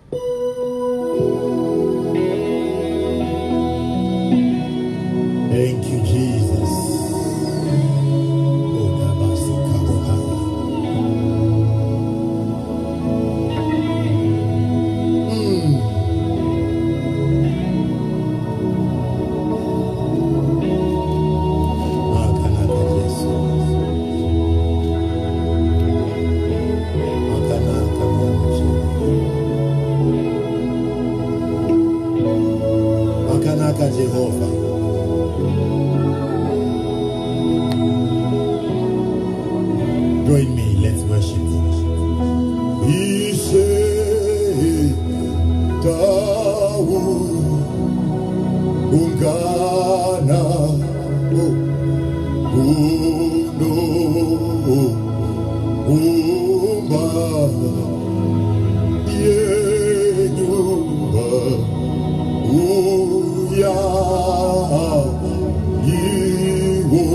Thank you, Jesus. Jehovah. Join me, let's worship. Ungana uno umba yenyuba uya iwo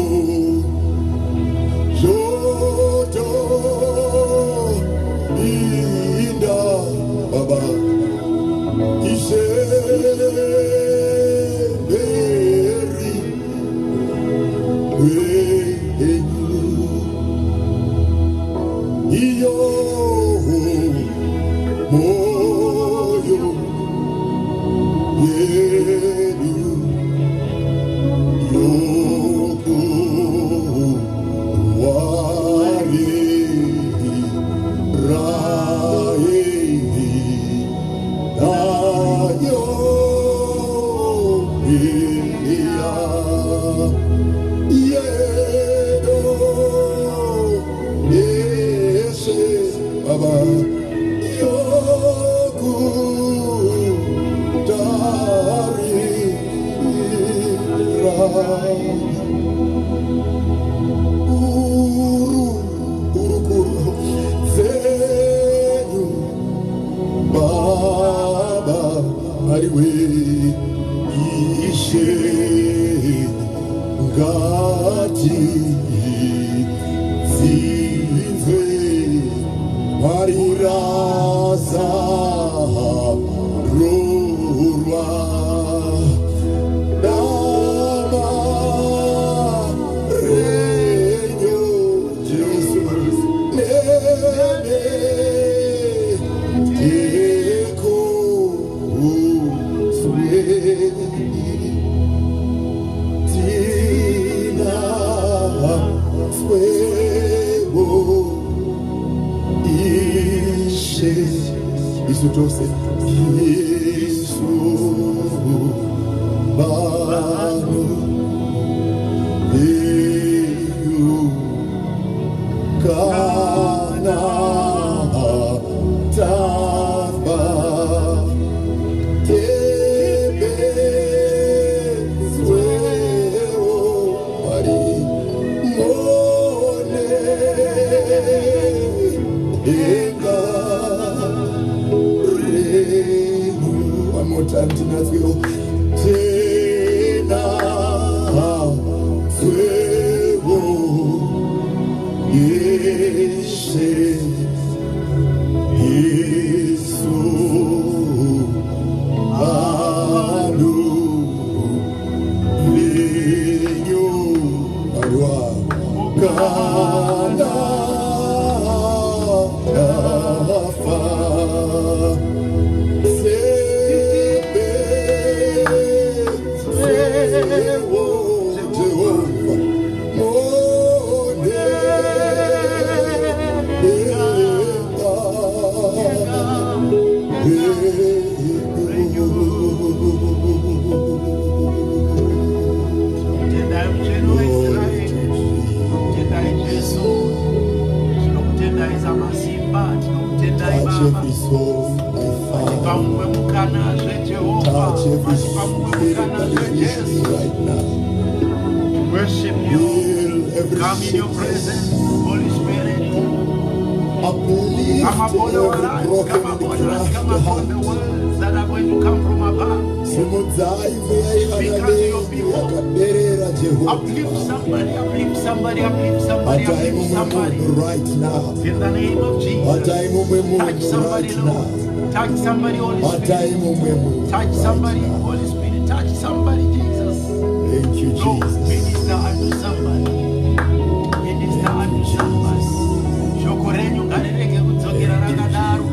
joto inda baba Touch somebody, Holy Spirit. Touch somebody, Holy Spirit. Touch somebody, Jesus. Thank you, Jesus. Minister unto somebody. Minister unto somebody. Shokorenyu ngarirege kudzokera rakadaro.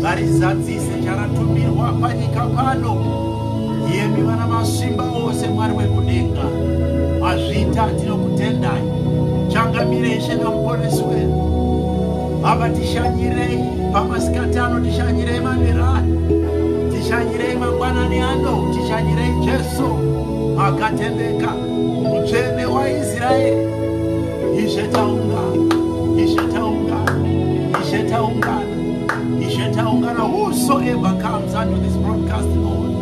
Ngarizadzise charatumirwa panyika pano. Yemi vana masimba ose Mwari wekudenga. Mazvita tinokutendai. Changamirei namuponesi wedu. Baba tishanyirei pamasikati ano, tishanyirei manherani, tishanyirei mangwanani ano, tishanyirei Jesu akatendeka, mutsvene waIsraeri. Ishe taungana, Ishe taungana, Ishe taungana, Ishe taungana. Whosoever comes under this broadcast, Lord,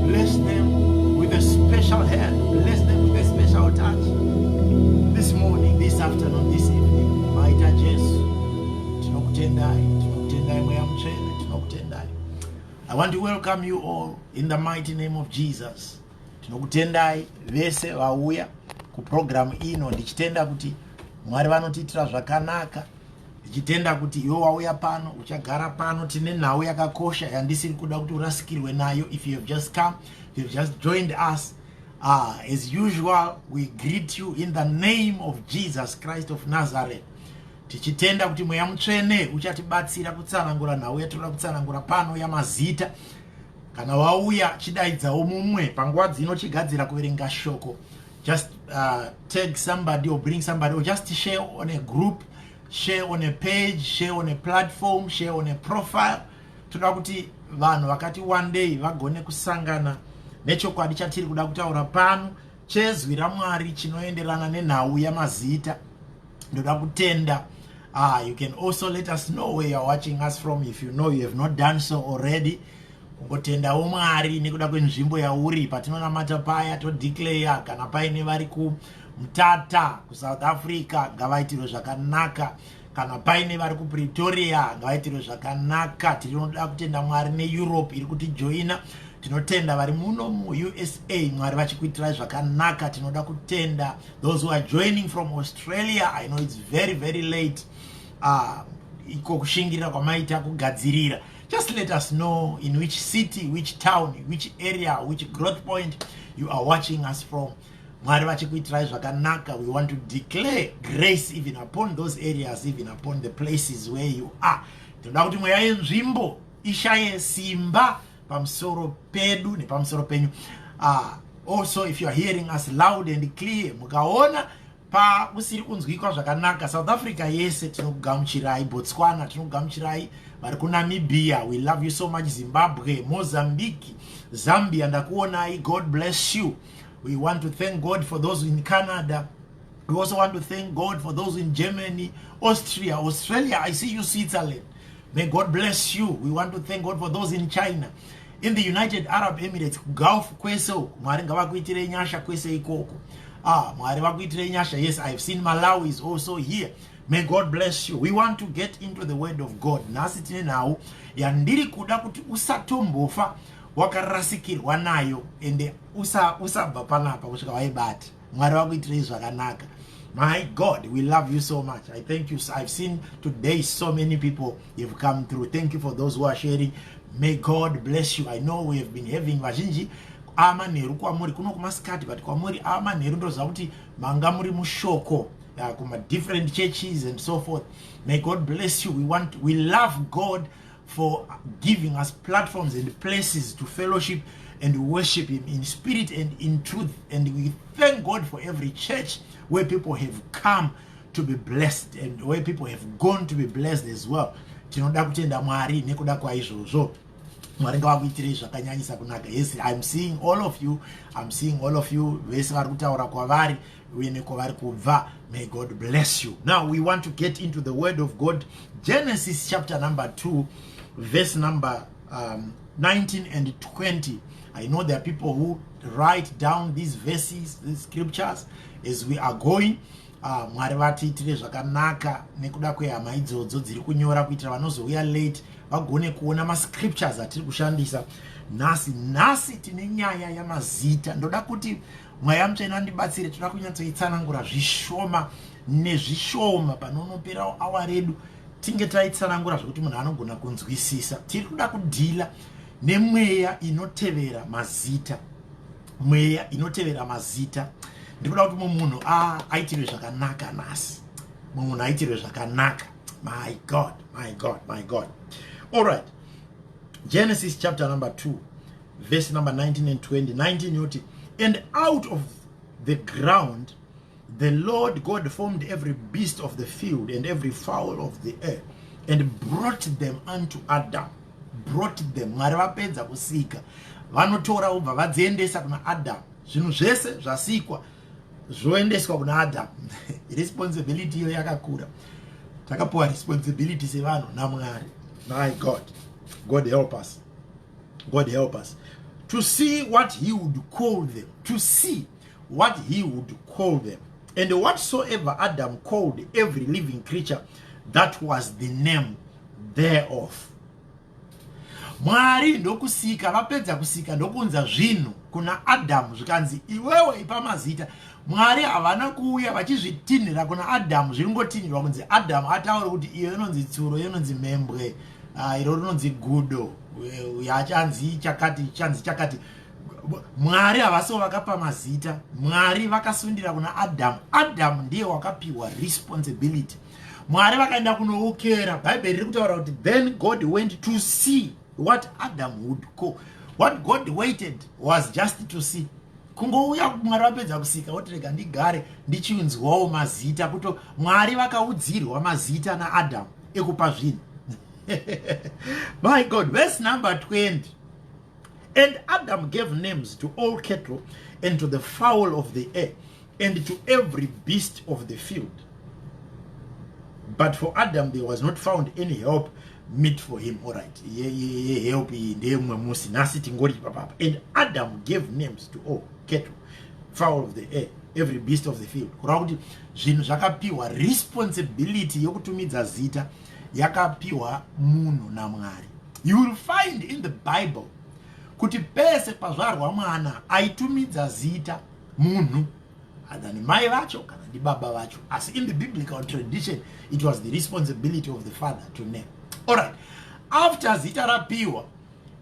bless them with a special hand, bless them with a special touch. This morning, this afternoon, this evening, mighty Jesus. I want to welcome you all in the mighty name of Jesus. Tinokutendai vese vauya ku program ino, ndichitenda kuti Mwari vanotitira zvakanaka, ndichitenda kuti iwe wauya pano uchagara pano. Tine nhau yakakosha yandisiri kuda kuti urasikirwe nayo. If you have just come, if you have just joined us, as usual, we greet you in the name of Jesus Christ of Nazareth. Tichitenda kuti Mweya Mutsvene uchatibatsira kutsanangura nhau yatoda kutsanangura pano yamazita. Kana wauya chidaidzawo mumwe panguva dzino chigadzira kuverenga shoko, just tag somebody or bring somebody, or just share on a group, share on a page, share on a platform, share on a profile. Toda kuti vanhu vakati one day vagone kusangana nechokwadi chatiri kuda kutaura pano, chezwi raMwari chinoenderana nenhau yamazita. Ndoda kutenda. You can also let us know where you are watching us from if you know you have not done so already. Kungotenda Mwari nekuda kwenzvimbo yauri patinonamata paya to declare kana paine vari ku Mtata ku South Africa ngavaitirwe zvakanaka, kana paine vari ku Pretoria ngavaitirwe zvakanaka. Tinoda kutenda Mwari neEurope iri kuti joina. Tinotenda vari muno mu USA Mwari vachikuitirai zvakanaka. Tinoda kutenda those who are joining from Australia. I know it's very very late. Iko kushingirira kwamaita kugadzirira. Just let us know in which city, which town, which area, which growth point you are watching us from. Mwari vachikuitirai zvakanaka. We want to declare grace even upon those areas, even upon the places where you are. Tinoda kuti mweya yenzvimbo ishaye simba pamusoro pedu nepamusoro penyu. Also, if you are hearing us loud and clear, mukaona pa usiri kunzwikwa zvakanaka, South Africa yese tinokugamuchirai, Botswana tinokugamuchirai, vari kuNamibia, we love you so much, Zimbabwe, Mozambique, Zambia ndakuonai, God bless you. We want to thank God for those in Canada. We also want to thank God for those in Germany, Austria, Australia. I see you, Switzerland. May God bless you. We want to thank God for those in China, in the United Arab Emirates, Gulf kwese uko. Mwari ngavakuitire nyasha kwese ikoko. Mwari vakuitire nyasha. Yes, I have seen Malawi is also here. May God bless you. We want to get into the word of God. Nasi tine nau yandiri kuda kuti usatombofa wakarasikirwa nayo ende usabva panapa kusvika waibata. Mwari vakuitire zvakanaka. My God, we love you so much. I thank you. I've seen today so many people have come through. Thank you for those who are sharing. May God bless you. I know we have been having vazhinji amanheru kwamuri kuno kumasikati, but kwamuri amanheru ndoziva kuti manga muri mushoko kuma different churches and so forth. May God bless you. We love God for giving us platforms and places to fellowship and worship Him in spirit and in truth. And we thank God for every church where people have come to be blessed and where people have gone to be blessed as well. Tinoda kutenda Mwari nekuda kwaizvozvo. Mwari ngavakuitirei zvakanyanyisa kunaka. Yes, I'm seeing all of you. I'm seeing all of you. Vese vari kutaura kwavari uye nekwavari kubva. May God bless you. Now we want to get into the word of God. Genesis chapter number 2, verse number 19 and 20. I know there are people who write down these verses, these scriptures as we are going. Mwari vatiitire zvakanaka nekuda kwehama idzodzo dziri kunyora kuitira vanozouya late vagone kuona mascriptures atiri kushandisa nhasi tine nyaya yamazita. Ndoda kuti Mweya Mutsvene andibatsire. Toda kunyatsoitsanangura zvishoma nezvishoma panonopera awa redu tinge taitsanangura zvokuti munhu anogona kunzwisisa. Tiri kuda kudhila nemweya inotevera mazita. Mweya inotevera mazita. Ndikuda kuti munhu aitirwe zvakanaka nhasi. Munhu aitirwe zvakanaka. My God, my God, my God. All right. Genesis chapter number 2, verse number 19 and 20. 19 yoti, and out of the ground the Lord God formed every beast of the field and every fowl of the air and brought them unto Adam. Brought them. Mwari vapedza kusika vanotora ubva vadziendesa kuna Adam. Zvinhu zvese zvasikwa zvoendeswa kuna Adam. Responsibility iyo yakakura. Takapuwa responsibility sevanhu naMwari. My God. God help us. God help us. To see what he would call them. To see what he would call them. And whatsoever Adam called every living creature, that was the name thereof. Mwari ndokusika, vapedza kusika ndokunza zvinhu kuna Adam zvikanzi iwewe ipa mazita. Mwari havana kuuya vachizvitinhira kuna Adam zviringotinhirwa kunzi Adam ataura kuti iyo inonzi tsuro, iyo inonzi membwe, iro rinonzi gudo, yachanzi chakati, chanzi chakati. Mwari havasi vakapa mazita. Mwari vakasundira kuna Adam. Adam ndiye wakapiwa responsibility. Mwari vakaenda kunoukera. Bible riri kutaura kuti then God went to see what Adam would call. What God waited was just to see. Kungouya Mwari vapedza kusika woti rega ndigare ndichiunzwawo mazita, kuto Mwari vakaudzirwa mazita naAdam ekupa zvinhu. My God, verse number 20. And Adam gave names to all cattle and to the fowl of the air and to every beast of the field. But for Adam there was not found any help meet for him. All right. Help. And Adam gave names to all cattle, fowl of the air, every beast of the field. Zvinhu zvakapiwa responsibility yokutumidza zita yakapiwa munhu naMwari. You will find in the Bible kuti pese pazvarwa mwana aitumidza zita munhu, either ni mai vacho kana ni baba vacho. As in the biblical tradition, it was the responsibility of the father to name. Alright, after zita rapiwa,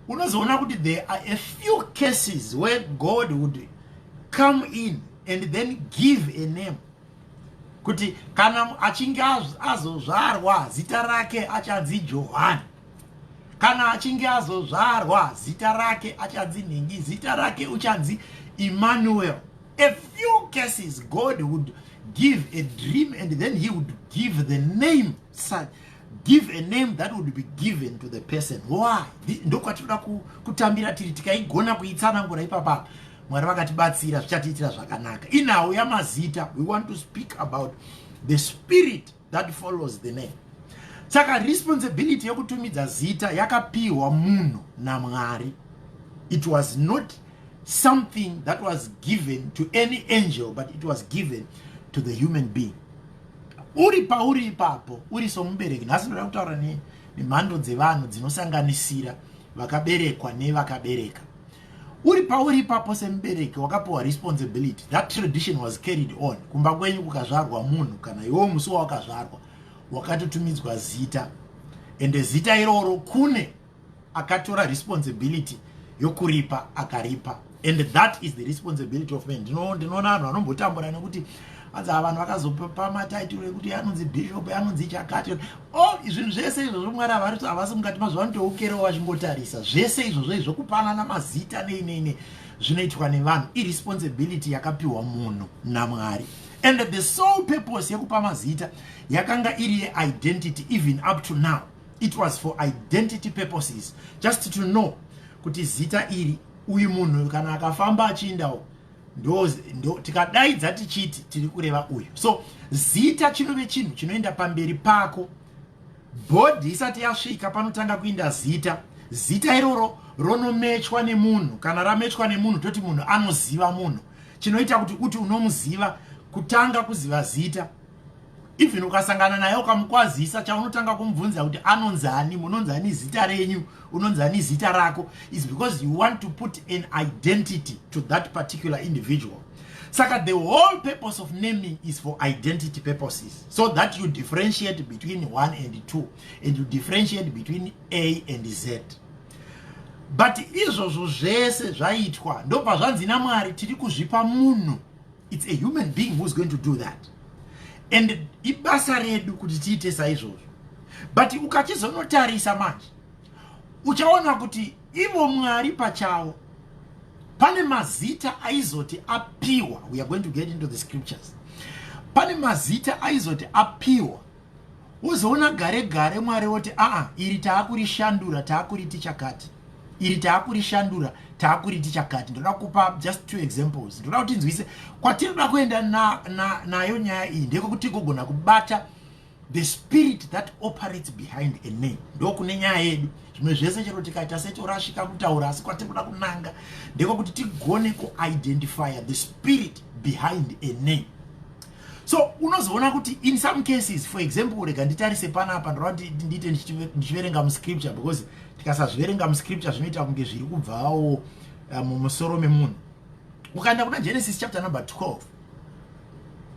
unozoona kuti there are a few cases where God would come in and then give a name. Kuti kana achinge azozvarwa zita rake achanzi Johani. Kana achinge azozvarwa zita rake achanzi Ningi, zita rake uchanzi Emmanuel. A few cases God would give a dream and then he would give the name, give a name that would be given to the person. Why? Ndokwatinoda kutambira tiri tikaigona kuitsanangura ipapa. Mwari vakatibatsira zvichatiitira zvakanaka. Inhau yamazita, we want to speak about the spirit that follows the name. Saka responsibility yokutumidza zita yakapiwa munhu naMwari. It was not something that was given to any angel, but it was given to the human being. Uri ipapo, uri somubereki. Nhasi ndoda kutaura nemhando dzevanhu dzinosanganisira vakaberekwa nevakabereka. Uri ipapo semubereki wakapiwa responsibility. That tradition was carried on. Kumba kwenyu kukazvarwa munhu kana iwe musi wakazvarwa wakatotumidzwa zita, ende zita iroro kune akatora responsibility yokuripa akaripa, and that is the responsibility of men. Ndinoona vanhu vanombotambura nekuti adza vanhu vakazopa mataitiro ekuti anonzi bishop, anonzi chakati. Zvinhu zvese izvozvo Mwari havasi mukati mazvo vanotoukerewo vachingotarisa. Zvese izvozvo zvokupanana mazita nei zvinoitwa nevanhu irresponsibility yakapiwa munhu naMwari. And the sole purpose yekupa mazita yakanga iri identity. Even up to now it was for identity purposes, just to know kuti zita iri uyu munhu kana akafamba achindawo ndo tikadaidza tichiti tiri kureva uyu. So zita chinove chinhu chinoenda pamberi pako. Bhodhi isati yasvika panotanga kuinda zita. Zita iroro ronomechwa nemunhu. Kana ramechwa nemunhu toti munhu anoziva munhu. Chinoita kuti unomuziva kutanga kuziva zita. Even ukasangana naye ukamukwazisa, chaunotanga kumubvunza kuti anonzani, munonzani zita renyu, unonzani zita rako, is because you want to put an identity to that particular individual. Saka the whole purpose of naming is for identity purposes, so that you differentiate between 1 and 2, and you differentiate between A and Z. But izvozvo zvese zvaitwa ndobva zvanzi naMwari tiri kuzvipa munhu. It's a human being who's going to do that. And ibasa redu kuti tiite saizvozvo. But ukachizonotarisa manje uchaona kuti ivo Mwari pachavo pane mazita aizoti apiwa. We are going to get into the scriptures. Pane mazita aizoti apiwa. Uzoona gare gare Mwari woti iri taakurishandura taakuriti chakati. Iri taakurishandura taakuriti chakati. Ndoda kupa just 2 examples. Ndoda kuti nzwise kwatinoda kuenda nayo nyaya iyi ndekuti kugona kubata the spirit that operates behind a name. Ndokune nyaya yedu. Zvimwe zvese chero tikaita setorashika kutaura asi kwatinoda kunanga ndekuti tigone kuidentify the spirit behind a name. So unozoona kuti in some cases, for example, rega nditarise panapa ndoda ndite ndichiverenga muscripture, because tikasazviverenga muscripture zvinoita kunge zviri kubvawo mumusoro memunhu. Ukaenda kuna Genesis chapter number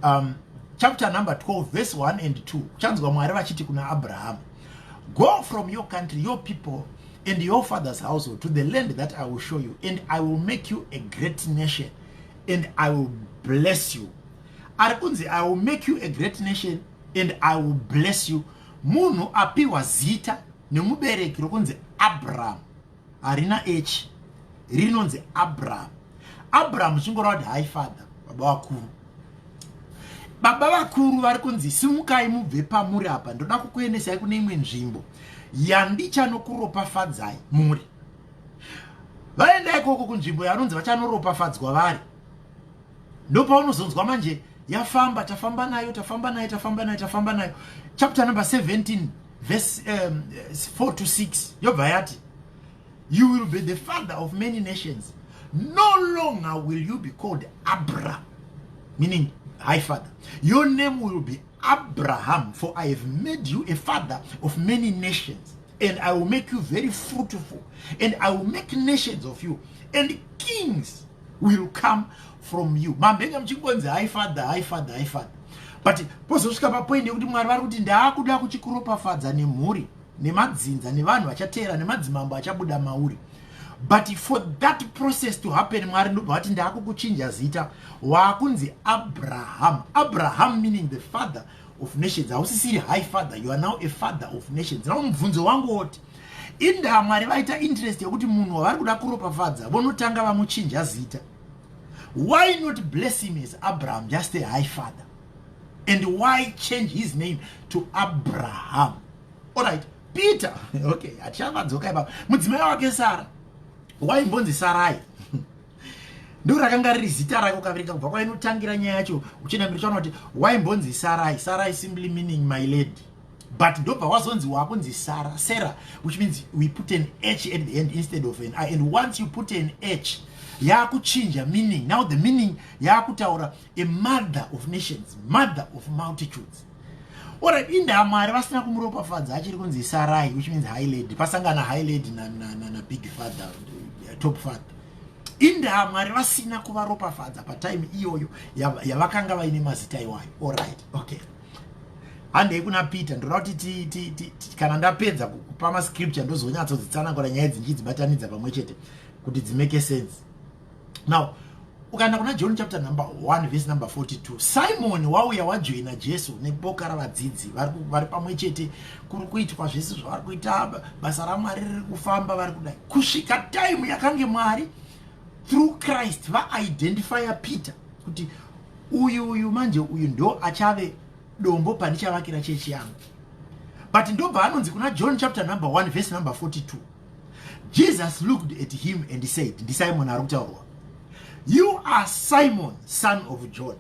12, chapter number 12 verse 1 and 2, chanzwa Mwari vachiti kuna Abraham, go from your country, your people, and your father's household to the land that I will show you, and I will make you a great nation, and I will bless you. Arikunzi, I will make you a great nation, and I will bless you. Munhu apiwa zita nemubereki rokunzi Abraham, harina H, rinonzi Abraham. Abraham chingorwa kuti hai father, baba vakuru. Baba vakuru varikunzi simukai mubve pamuri apa, ndoda kukuendesai kune imwe nzvimbo yandichanokuropafadzai muri. Vaenda ikoko kunzvimbo yanonzi vachanoropafadzwa vari. Ndopaunozonzwa manje yafamba, tafamba nayo. Chapter number 17 verse 4 to 6 yobva yati, you will be the father of many nations. No longer will you be called Abraham, meaning high father. Your name will be Abraham, for I have made you a father of many nations, and I will make you very fruitful, and I will make nations of you, and kings will come from you. Mambenga mchingonzi high father. But pozosvika papoint yekuti Mwari vari kuti ndaakuda kuchikuropafadza nemhuri, nemadzinza, nevanhu vachatera, nemadzimambo achabuda mauri. But for that process to happen, Mwari ndobva vati ndaakukuchinja zita waakunzi Abraham. Abraham meaning the father of nations. Hausisiri high father, you are now a father of nations. Now mubvunzo wangu woti, inda Mwari vaita interest yekuti munhu wavari kuda kuropafadza vonotanga vamuchinja zita. Why not bless him as Abraham, just a high father? And why change his name to Abraham? Alright, Peter. Okay, achavadzoka ipapo. Mudzimai wake Sara, why mbonzi Sarai? Ndiro rakanga riri zita rake ukavereka kubva kwainotangira nyaya yacho uchienda mberi chaona kuti why mbonzi Sarai? Sarai simply meaning my lady. But ndobva wazonzi wakunzi Sarah, which means we put an H at the end instead of an I. And once you put an H, yakuchinja meaning. Now the meaning yakutaura a mother of nations, mother of multitudes. Alright, inda Mwari vasina kumuropafadza achiri kunzi Sarai, which means high lady. Pasangana high lady na big father, top father. Inda Mwari vasina kuvaropafadza patime iyoyo yavakanga vaine mazita iwayo. Alright, okay. Hande kuna Peter ndoda kuti kana ndapedza kupa mascripture ndozonyatsodzitsanangura nyaya dzinji dzibatanidza pamwe chete kuti dzimeke sense. Now, ukaenda kuna John chapter number 1 verse number 42, Simon wauya wajoina Jesu neboka ravadzidzi vari pamwe chete kuri kuitwa zvese zvavari kuita, basa raMwari riri kufamba, vari kudai kusvika time yakange Mwari through Christ va-identifya Peter kuti uyu manje uyu ndo achave dombo pandichavakira chechi yangu. But ndobva anonzi kuna John chapter number 1 verse number 42, Jesus looked at him and said, ndi Simon ari kutaurwa, you are Simon, son of John.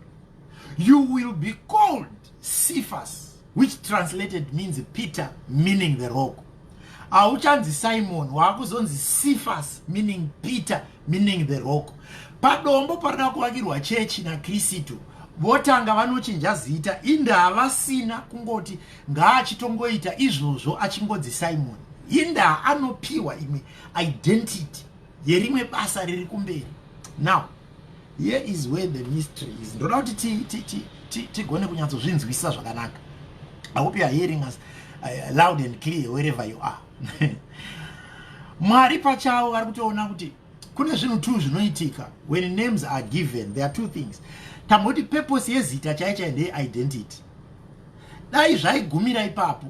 You will be called Cephas, which translated means Peter, meaning the rock. Auchanzi Simon, wakuzonzi Cephas, meaning Peter, meaning the rock. Padombo parida kuvakirwa chechi na Kristu, votanga vanochinja zita, inda havasina kungoti ngaachitongoita izvozvo achingodzi Simon. Inda anopiwa imwe identity yerimwe basa riri kumberi. Now, Here is where the mystery is. Ndoda kuti tigone kunyatsozvinzwisisa zvakanaka. I hope you are hearing us loud and clear wherever you are. Mwari pachawo ari kutoona kuti kune zvinhu tu zvinoitika when names are given. There are two things. Tamoti purpose yezita chaicha ndeye identity. Dai zvaigumira ipapo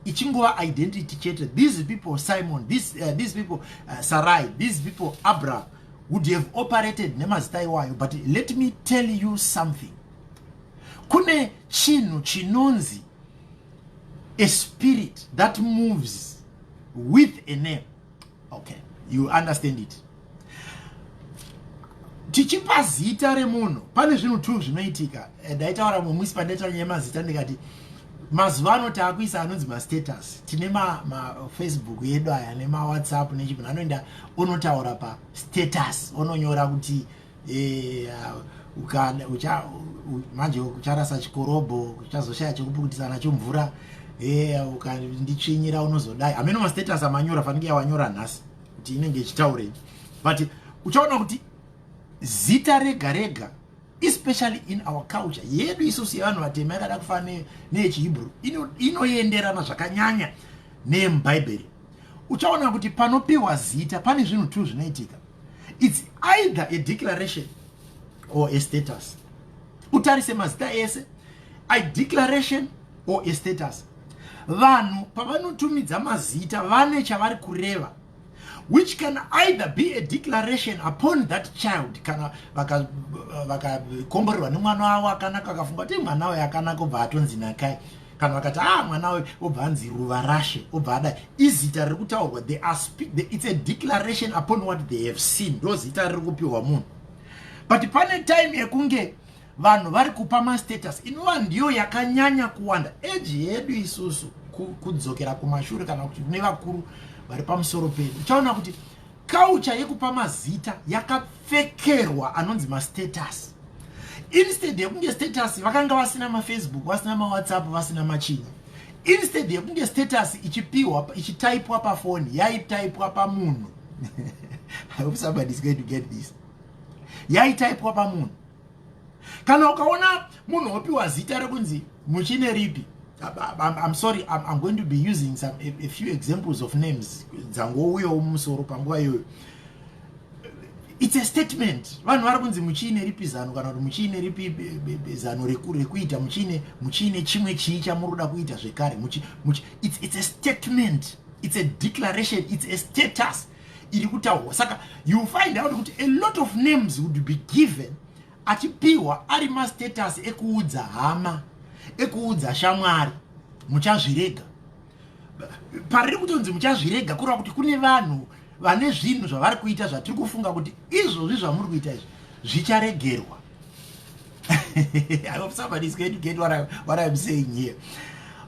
ichingova identity chete. These people Simon, these people Sarai, these people Abraham would have operated nemazita iwayo. But let me tell you something. Kune chinhu chinonzi a spirit that moves with a name. Okay, you understand it. Tichipa zita remunhu pane zvinhu tu zvinoitika. Ndaitaura mumwisi pandaitaura nyemazita ndikati mazuvano taakuisa anonzi mastatus. Tine Facebook yedu aya nema WhatsApp nechibva anoenda unotaura pa status ononyora kuti manje ucharasa chikorobho uchazoshaya chekupukutisa nacho mvura ukandichinyira unozodai. Ameno mastatus amanyora fanike yawanyora nhasi kuti inenge ichitaurei. But uchaona kuti zita rega rega, especially in our culture yedu isusu yevanhu vatema yakada kufanana neyechihebrew inoenderana zvakanyanya nemubhaibheri. Uchaona kuti panopiwa zita pane zvinhu tu zvinoitika. It's either a declaration or a status. Utarise mazita ese a declaration or a status. Vanhu pavanotumidza mazita vane chavari kureva, which can either be a declaration upon that child. Kana vakakomborerwa nemwana wavo akanaka akafunga kuti mwana wayo akanaka obva atonzi Nakai. Kana vakati mwana wayo obva anzi Ruvarashe obva adai. Izita riri kutaurwa. It's a declaration upon what they have seen. Ndo zita riri kupiwa munhu. But pane time yekunge vanhu vari kupa mastatus inova ndiyo yakanyanya kuwanda. Eji yedu isusu kudzokera kumashure kana kuti kune vakuru vari pamusoro pedu. Uchaona kuti culture yekupa mazita yakapfekerwa anonzi mastatus. Instead yekunge status vakanga vasina mafacebook, vasina mawhatsapp, vasina machinyi. Instead yekunge status ichipiwa ichitaipwa pafoni, yaitaipwa pamunhu. I hope somebody is going to get this. Yaitaipwa pamunhu. Kana ukaona munhu opiwa zita rekunzi Muchine ripi. I'm sorry, I'm going to be using a few examples of names. It's a statement. Vanhu vari kunzi Muchine ripi zano kana kuti Muchine ripi zano rekuita Muchine chimwe chii chamuroda kuita zvekare. It's a statement. It's a declaration. It's a status. Iri kutaurwa. Saka you find out kuti a lot of names would be given achipiwa ari mastatus ekuudza hama, ekuudza shamwari, muchazvirega. Pariri kutonzi muchazvirega kureva kuti kune vanhu vane zvinhu zvavari kuita zvatiri kufunga kuti izvozvi zvamuri kuita izvi zvicharegerwa. I hope somebody is going to get what I'm saying here.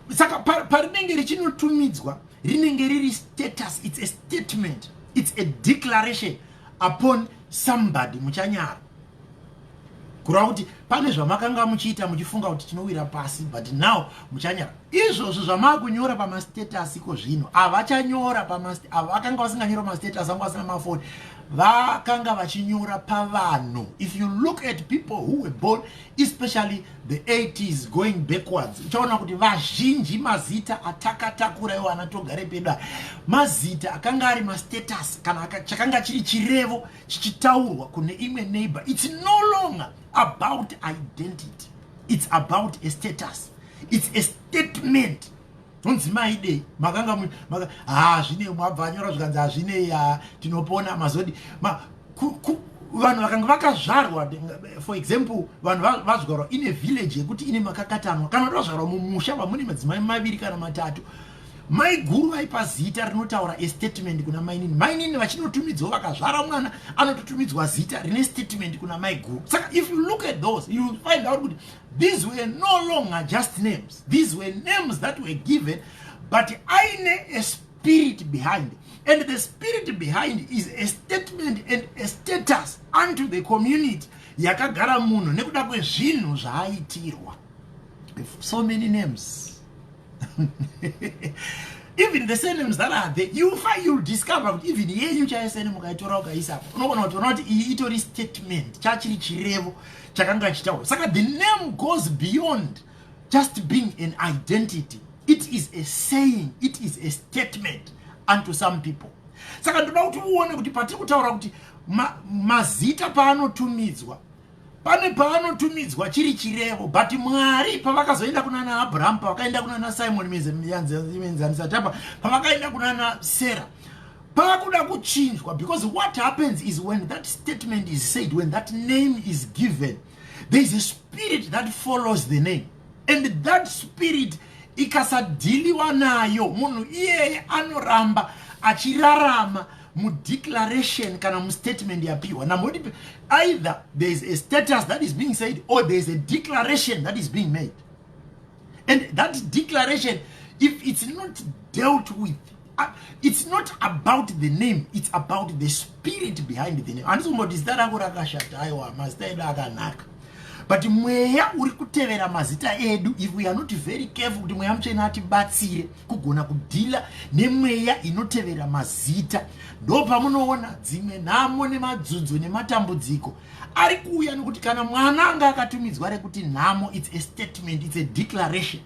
Saka parinenge richinotumidzwa rinenge riri status. It's a statement. It's a declaration upon somebody muchanyara. Kureva kuti pane zvamakanga muchiita muchifunga kuti tinowira pasi, but now muchanyara. Izvozvo zvamakunyora pamastatus iko zvino avachanyora pamastatus. Vakanga vasinganyora pamastatus anga vasina mafoni, vakanga vachinyora pavanhu. If you look at people who were born especially the 80s going backwards, uchaona kuti vazhinji mazita atakatakura iwo anatogare pedu mazita akanga ari mastatus kana chakanga chiri chirevo chichitaurwa kune imwe neighbor. It's no longer about identity. It's about a status. It's a statement. Unzi maide makanga zvine mwabva nyora zvikanzi hazvine tinopona mazodi vanhu vakanga vakazvarwa. For example, vanhu vazvarwa in a village yekuti ine makakatanwa kana vazvarwa mumusha vamune madzimai maviri kana matatu. Mai guru vaipa zita rinotaura a statement kuna mainini. Mainini vachinotumidzwa vakazvara mwana anototumidzwa zita rine statement kuna mai guru. Saka if you look at those, you will find out that these were no longer just names. These were names that were given, but aine a spirit behind. And the spirit behind is a statement and a status unto the community. Yakagara munhu nekuda kwezvinhu zvaitirwa. So many names. even the surnames that are there, you'll discover that even here you chaya surname ukaitora ukaisa unogona kuti itori statement chachiri chirevo chakanga chitaura. Saka the name goes beyond just being an identity. It is a saying, it is a statement unto some people. Saka ndoda kuti uone kuti patiri kutaura kuti mazita paanotumidzwa pane paanotumidzwa chiri chirevo, but Mwari pavakazoenda kunana Abraham, pavakaenda kunana Simon menzanisa, pavakaenda kunana Sarah, pavakuda kuchinjwa, because what happens is when that statement is said, when that name is given, there is a spirit that follows the name, and that spirit ikasadhiliwa nayo munhu iyeye anoramba achirarama mu declaration kana mu statement yapiwa. Namodi either there is a status that is being said or there is a declaration that is being made, and that declaration, if it's not dealt with, it's not about the name, it's about the spirit behind the name. And somebody is that agorakashata aiwa mastaida akanaka. But mweya uri kutevera mazita edu, if we are not very careful, kuti mweya mchena atibatsire kugona kudhila nemweya inotevera mazita, ndo pamunoona dzimwe nhamo nemadzudzu nematambudziko ari kuuya nekuti kana mwana anga akatumidzwa rekuti nhamo, it's a statement, it's a declaration.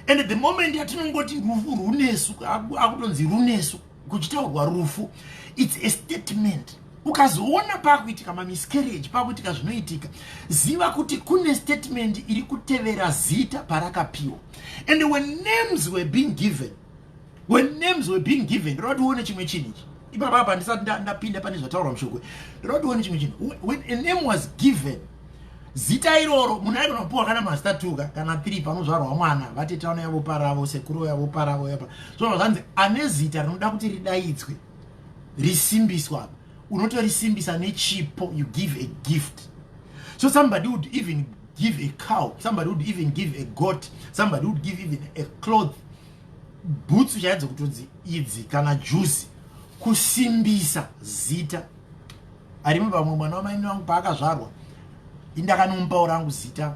And the moment yatinongoti rufu runesu, akutonzi runesu kuchitaurwa rufu, it's a statement. Ukazoona pakuitika miscarriage, pakuitika zvinoitika, ziva kuti kune statement iri kutevera zita parakapiwa. And when names were being given, rodi uone chimwe chinichi. Ibaba ndisati ndapinda pane zvataurwa mushoko. Rodi uone chimwe chinichi. When a name was given, zita iroro munhu aigona kupuwa kana mazita 2 kana 3 panozvarwa mwana, vatetaona yavo paravo, sekuru yavo paravo yapa. So zvanzi ane zita rinoda kuti ridaidzwe, risimbiswa. Unotorisimbisa nechipo, you give a gift. So somebody would even give a cow, somebody would even give a goat, somebody would give even a cloth, boots chadzo kutonzi idzi kana juice, kusimbisa zita. I remember mwana wamaini wangu paakazvarwa, indakanompa rangu zita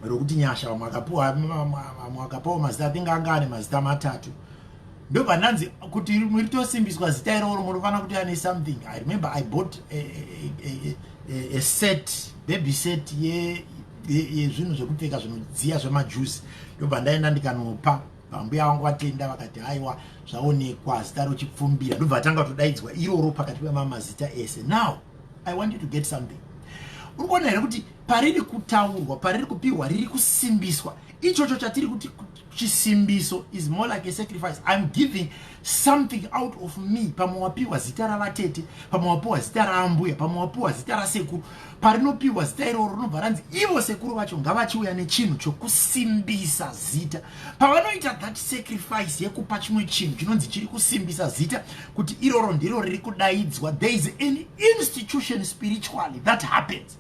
rokuti nyasha, mwakapuwa mazita atinga anga ane mazita 3. Ndo pananzi kuti muritosimbiswa zita iroro munofana kuti ane something. I remember I bought a set, baby set ye zvinhu zvekupfeka zvinodziya zvemajuice. Ndo pandaenda ndikanopa mbuya wangu atenda, vakati haiwa zvaonekwa zita rochipfumbira. Ndo vatanga kutodaidzwa iroro pakati pemamazita ese. Now I want you to get something. Urikuona here kuti pariri kutaurwa, pariri kupiwa, riri kusimbiswa, ichocho chatiri kuti chisimbiso is more like a sacrifice. I'm giving something out of me. Pamwapiwa zita ravatete, pamwapiwa zita raambuya, pamwapiwa zita rasekuru, parinopiwa zita iroro rinobva ranzi ivo sekuru vacho ngavachiuya nechinhu chokusimbisa zita. Pavanoita that sacrifice yekupa chimwe chinhu chinonzi chiri kusimbisa zita kuti iroro ndiro riri kudaidzwa, there is an institution spiritually that happens.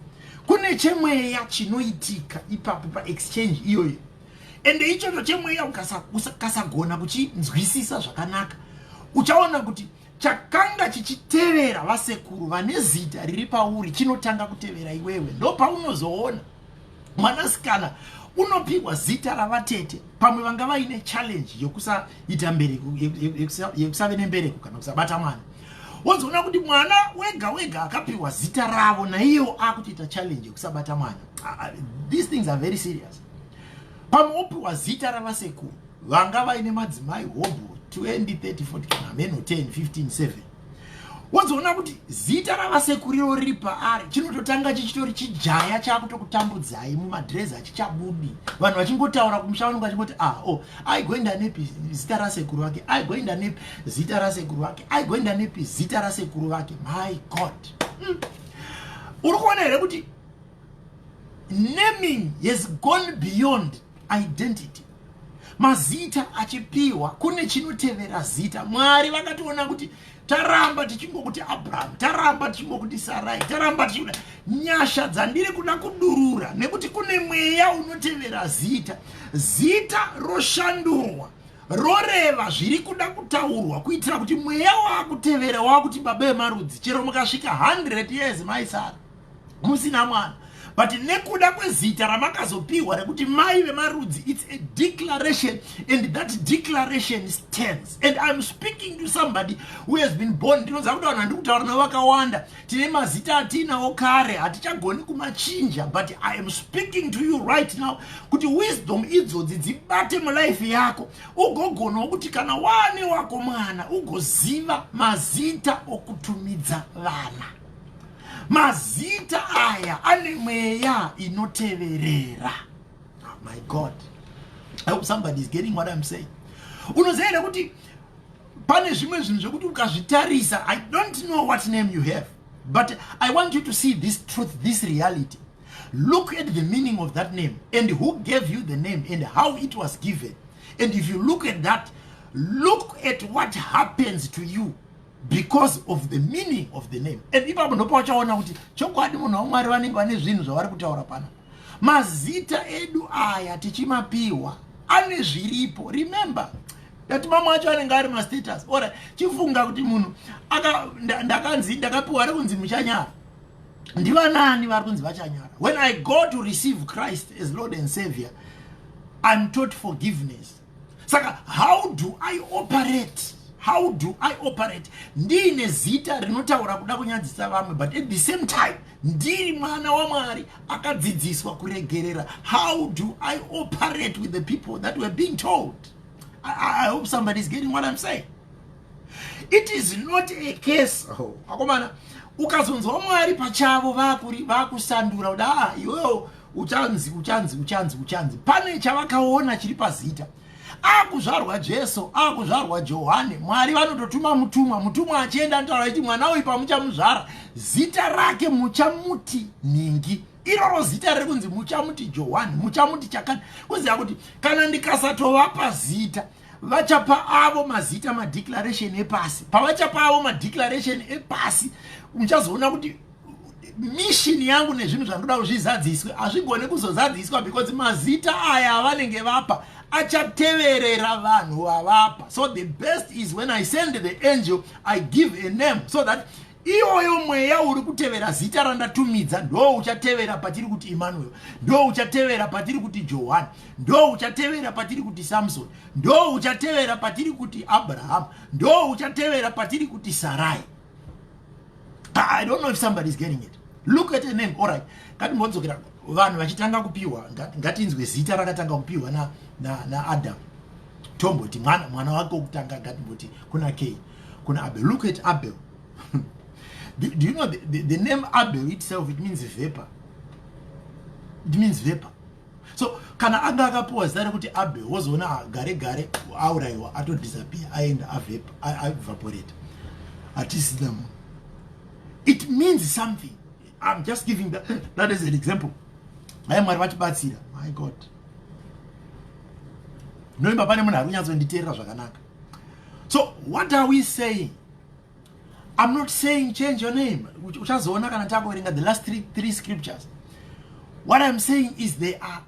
Kune chemweya chinoitika ipapo pa exchange iyoyo. And ichocho chemweya ukasagona kuchinzwisisa zvakanaka, uchaona kuti chakanga chichitevera vasekuru vane zita riri pauri chinotanga kutevera iwewe. Ndo paunozoona mwanasikana unopiwa zita ravatete, pamwe vanga vaine challenge yokusaita mbereko, yekusave nembereko kana kusabata mwana. Wozoona kuti mwana wega akapiwa zita ravo naiyo akutoita challenge yokusabata mwana. These things are very serious. Pamopiwa zita ravasekuru vanga vaine madzimai hobho 20, 30, 40 kana meno 10, 15, 7. Wozoona kuti zita ravasekuru iro riri paari chinototanga chichitori chijaya chakutokutambudzai mumadrezi achichabudi. Vanhu vachingotaura kumusha vanenge vachingoti aigoenda nepi zita rasekuru vake, aigoenda nepi zita rasekuru vake, aigoenda nepi zita rasekuru vake. My God. Uri kuona here kuti naming has gone beyond identity. Mazita achipiwa kune chinotevera zita. Mwari vakatoona kuti taramba tichingokuti Abraham, taramba tichingokuti Sarai, taramba tichikuda nyasha dzandiri kuda kudurura nekuti kune mweya unotevera zita. Zita roshandurwa, roreva zviri kuda kutaurwa kuitira kuti mweya wakutevera wakuti baba vemarudzi chero mukasvika 100 years maisara musina mwana, But nekuda kwezita ramakazopiwa rekuti mai vemarudzi, it's a declaration, and that declaration stands. And I'm speaking to somebody who has been born. Ndinoziva kuti vanhu vandikutaura navo vakawanda tine mazita atinawo kare hatichagoni kumachinja, but I am speaking to you right now kuti wisdom idzodzi dzibate mulife yako, ugogonawo kuti kana wane wako mwana ugoziva mazita okutumidza vana. Mazita aya ane mweya inoteverera. Oh my God, I hope somebody is getting what I'm saying. Unoziva kuti pane zvimwe zvinhu zvokuti ukazvitarisa, I don't know what name you have, but I want you to see this truth, this reality. Look at the meaning of that name and who gave you the name and how it was given. And if you look at that, look at what happens to you because of the meaning of the name. And ipapo ndipo wachaona kuti chokwadi munhu waMwari vanenge vane zvinhu zvavari kutaura pano. Mazita edu aya tichimapiwa ane zviripo. Remember that mama wacho anenge ari mastatus. Ora chifunga kuti munhu ndakanzi ndakapiwa ari kunzi muchanyara. Ndivanani vari kunzi vachanyara? When I go to receive Christ as Lord and Savior, I'm taught forgiveness. Saka, how do I operate? How do I operate? Ndine zita rinotaura kuda kunyadzisa vamwe, but at the same time ndiri mwana waMwari akadzidziswa kuregerera. How do I operate with the people that were being told? I hope somebody is getting what I'm saying. It is not a case. Akomana ukazonzwa Mwari pachavo vakusandura kuti iwewe uchanzi pane chavakaona chiri pazita. Akuzvarwa Jesu, akuzvarwa Johani, Mwari vanototuma mutumwa achienda anotaura kuti mwana uyu pamuchamuzvara zita rake muchamuti Ningi. Iroro zita riri kunzi muchamuti Johani, muchamuti chakani. Kuziva kuti kana ndikasatovapa zita, vachapa avo mazita madeclaration epasi. Pavachapa avo madeclaration epasi, muchazoona kuti mission yangu nezvinhu zvandoda kuzvizadziswa hazvigone kuzozadziswa because mazita aya avanenge vapa achateverera vanhu vavapa. So the best is when I send the angel, I give a name so that iyoyo mweya uri kutevera zita randatumidza ndo uchatevera patiri kuti Emmanuel, ndo uchatevera patiri kuti Johani, ndo uchatevera patiri kuti Samson, ndo uchatevera patiri kuti Abraham, ndo uchatevera patiri kuti Sarai. I don't know if somebody is getting it. Look at the name. All right. Kati mbonzokera vanhu vachitanga kupiwa ngatinzwe zita rakatanga kupiwa na Adam. Tomboti mwana wake okutanga ngatimboti kuna Cain, kuna Abel. Look at Abel. Do you know the name Abel itself, it means vapor. It means vapor. So kana anga akapiwa zita kuti Abel wozona gare auraiwa ato disappear aenda evaporate. Atisina. It means something. I'm just giving that as an example. I am Marvachibatsira. My God. So what are we saying? I'm not saying change your name. The last three scriptures. What I'm saying is there are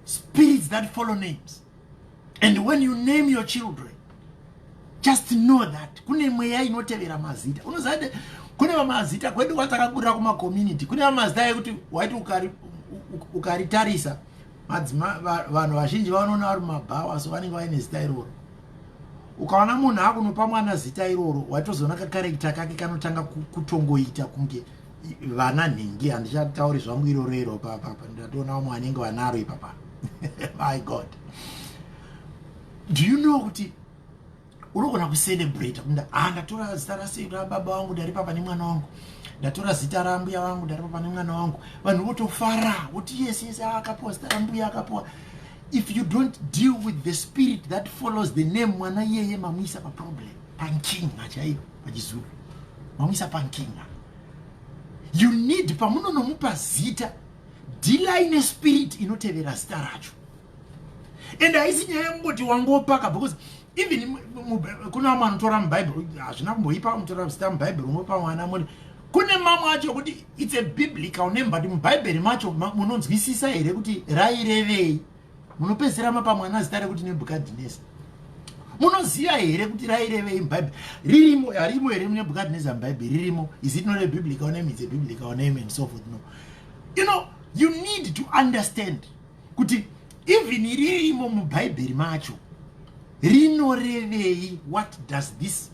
spirits that follow names. And when you name your children, just know that kune mweya inotevera mazita. Unozade kune mazita kwedu kwatakakura kuma community. Kune mazita ekuti waiti ukaritarisa vanhu vazhinji vanoona vari mabhawa, so vanenge vaine zita iroro. Ukaona munhu akunopa mwana zita iroro, waitozoona kakarekita kake kanotanga kutongoita kunge vana Ningi. Handichatauri zvangu iroro papa, ndatoona vamwe vanenge vanaro ipapa. My God. Do you know kuti unogona kucelebrate kunda ndatora zita rababa vangu ndari papa nemwana wangu, ndatora zita rambuya vangu ndari papa nemwana wangu. Vanhu votofara kuti yes akapiwa zita rambuya akapiwa. If you don't deal with the spirit that follows the name, mwana yeye mamwisa pa problem pankinga chaipo pachizulu, mamwisa pankinga. You need pamunonomupa zita dila ine spirit inotevera zita racho. And haisi nyaya ngoti wangopaka, because even kuna mwana tora muBible hazvina kumboipa mutora zita muBible unopa mwana muni. Kune mamwe acho kuti it's a biblical name, but muBible macho munonzwisisa here kuti rairevei. Munopezera mapa mwana zita rekuti Nebukadnezar. Munoziya here kuti rairevei muBible. Harimo here Nebukadnezar muBible ririmo. Is it not a biblical name? It's a biblical name and so forth. No. You know, you need to understand kuti even ririmo mubhaibheri macho rinorevei. What does this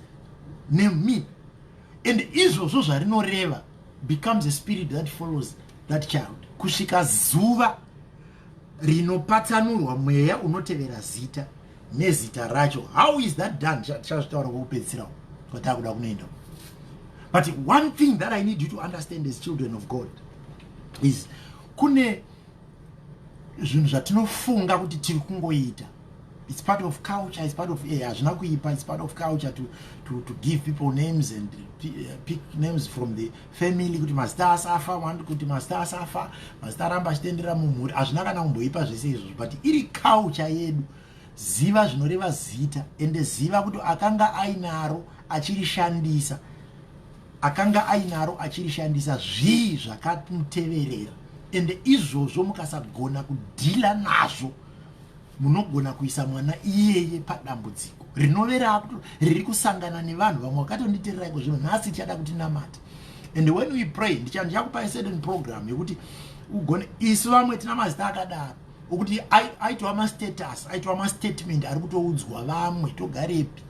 name mean? And izvozvo zvarinoreva becomes a spirit that follows that child kusvika zuva rinopatsanurwa mweya unotevera zita nezita racho. How is that done? Chazvitaura kwokupedzisira kwatakuda kunoenda. But one thing that I need you to understand as children of God is kune zvinhu zvatinofunga kuti tiri kungoita. It's part of culture, it's part of hazvina kuipa, it's part of culture to give people names and pick names from the family kuti mazita asafa, wandi kuti mazita asafa, mazita ramba achitenderera mumhuri. Hazvina kana kumboipa zvese izvozvo, but iri culture yedu. Ziva zvinoreva zita ende ziva kuti akanga ainaro achirishandisa, akanga ainaro achirishandisa zvii zvakamuteverera. Ende izvozvo mukasagona kudhila nazvo, munogona kuisa mwana iyeye padambudziko rinovera riri kusangana nevanhu vamwe vakatonditererai kuzvinhu nhasi tichada kuti namata. And when we pray, ndichakupa certain program yekuti ugone isu vamwe tina mazita akadaro ukuthi aitwa ma-status, aitwa ma-statement ari kutoudzwa vamwe togarepi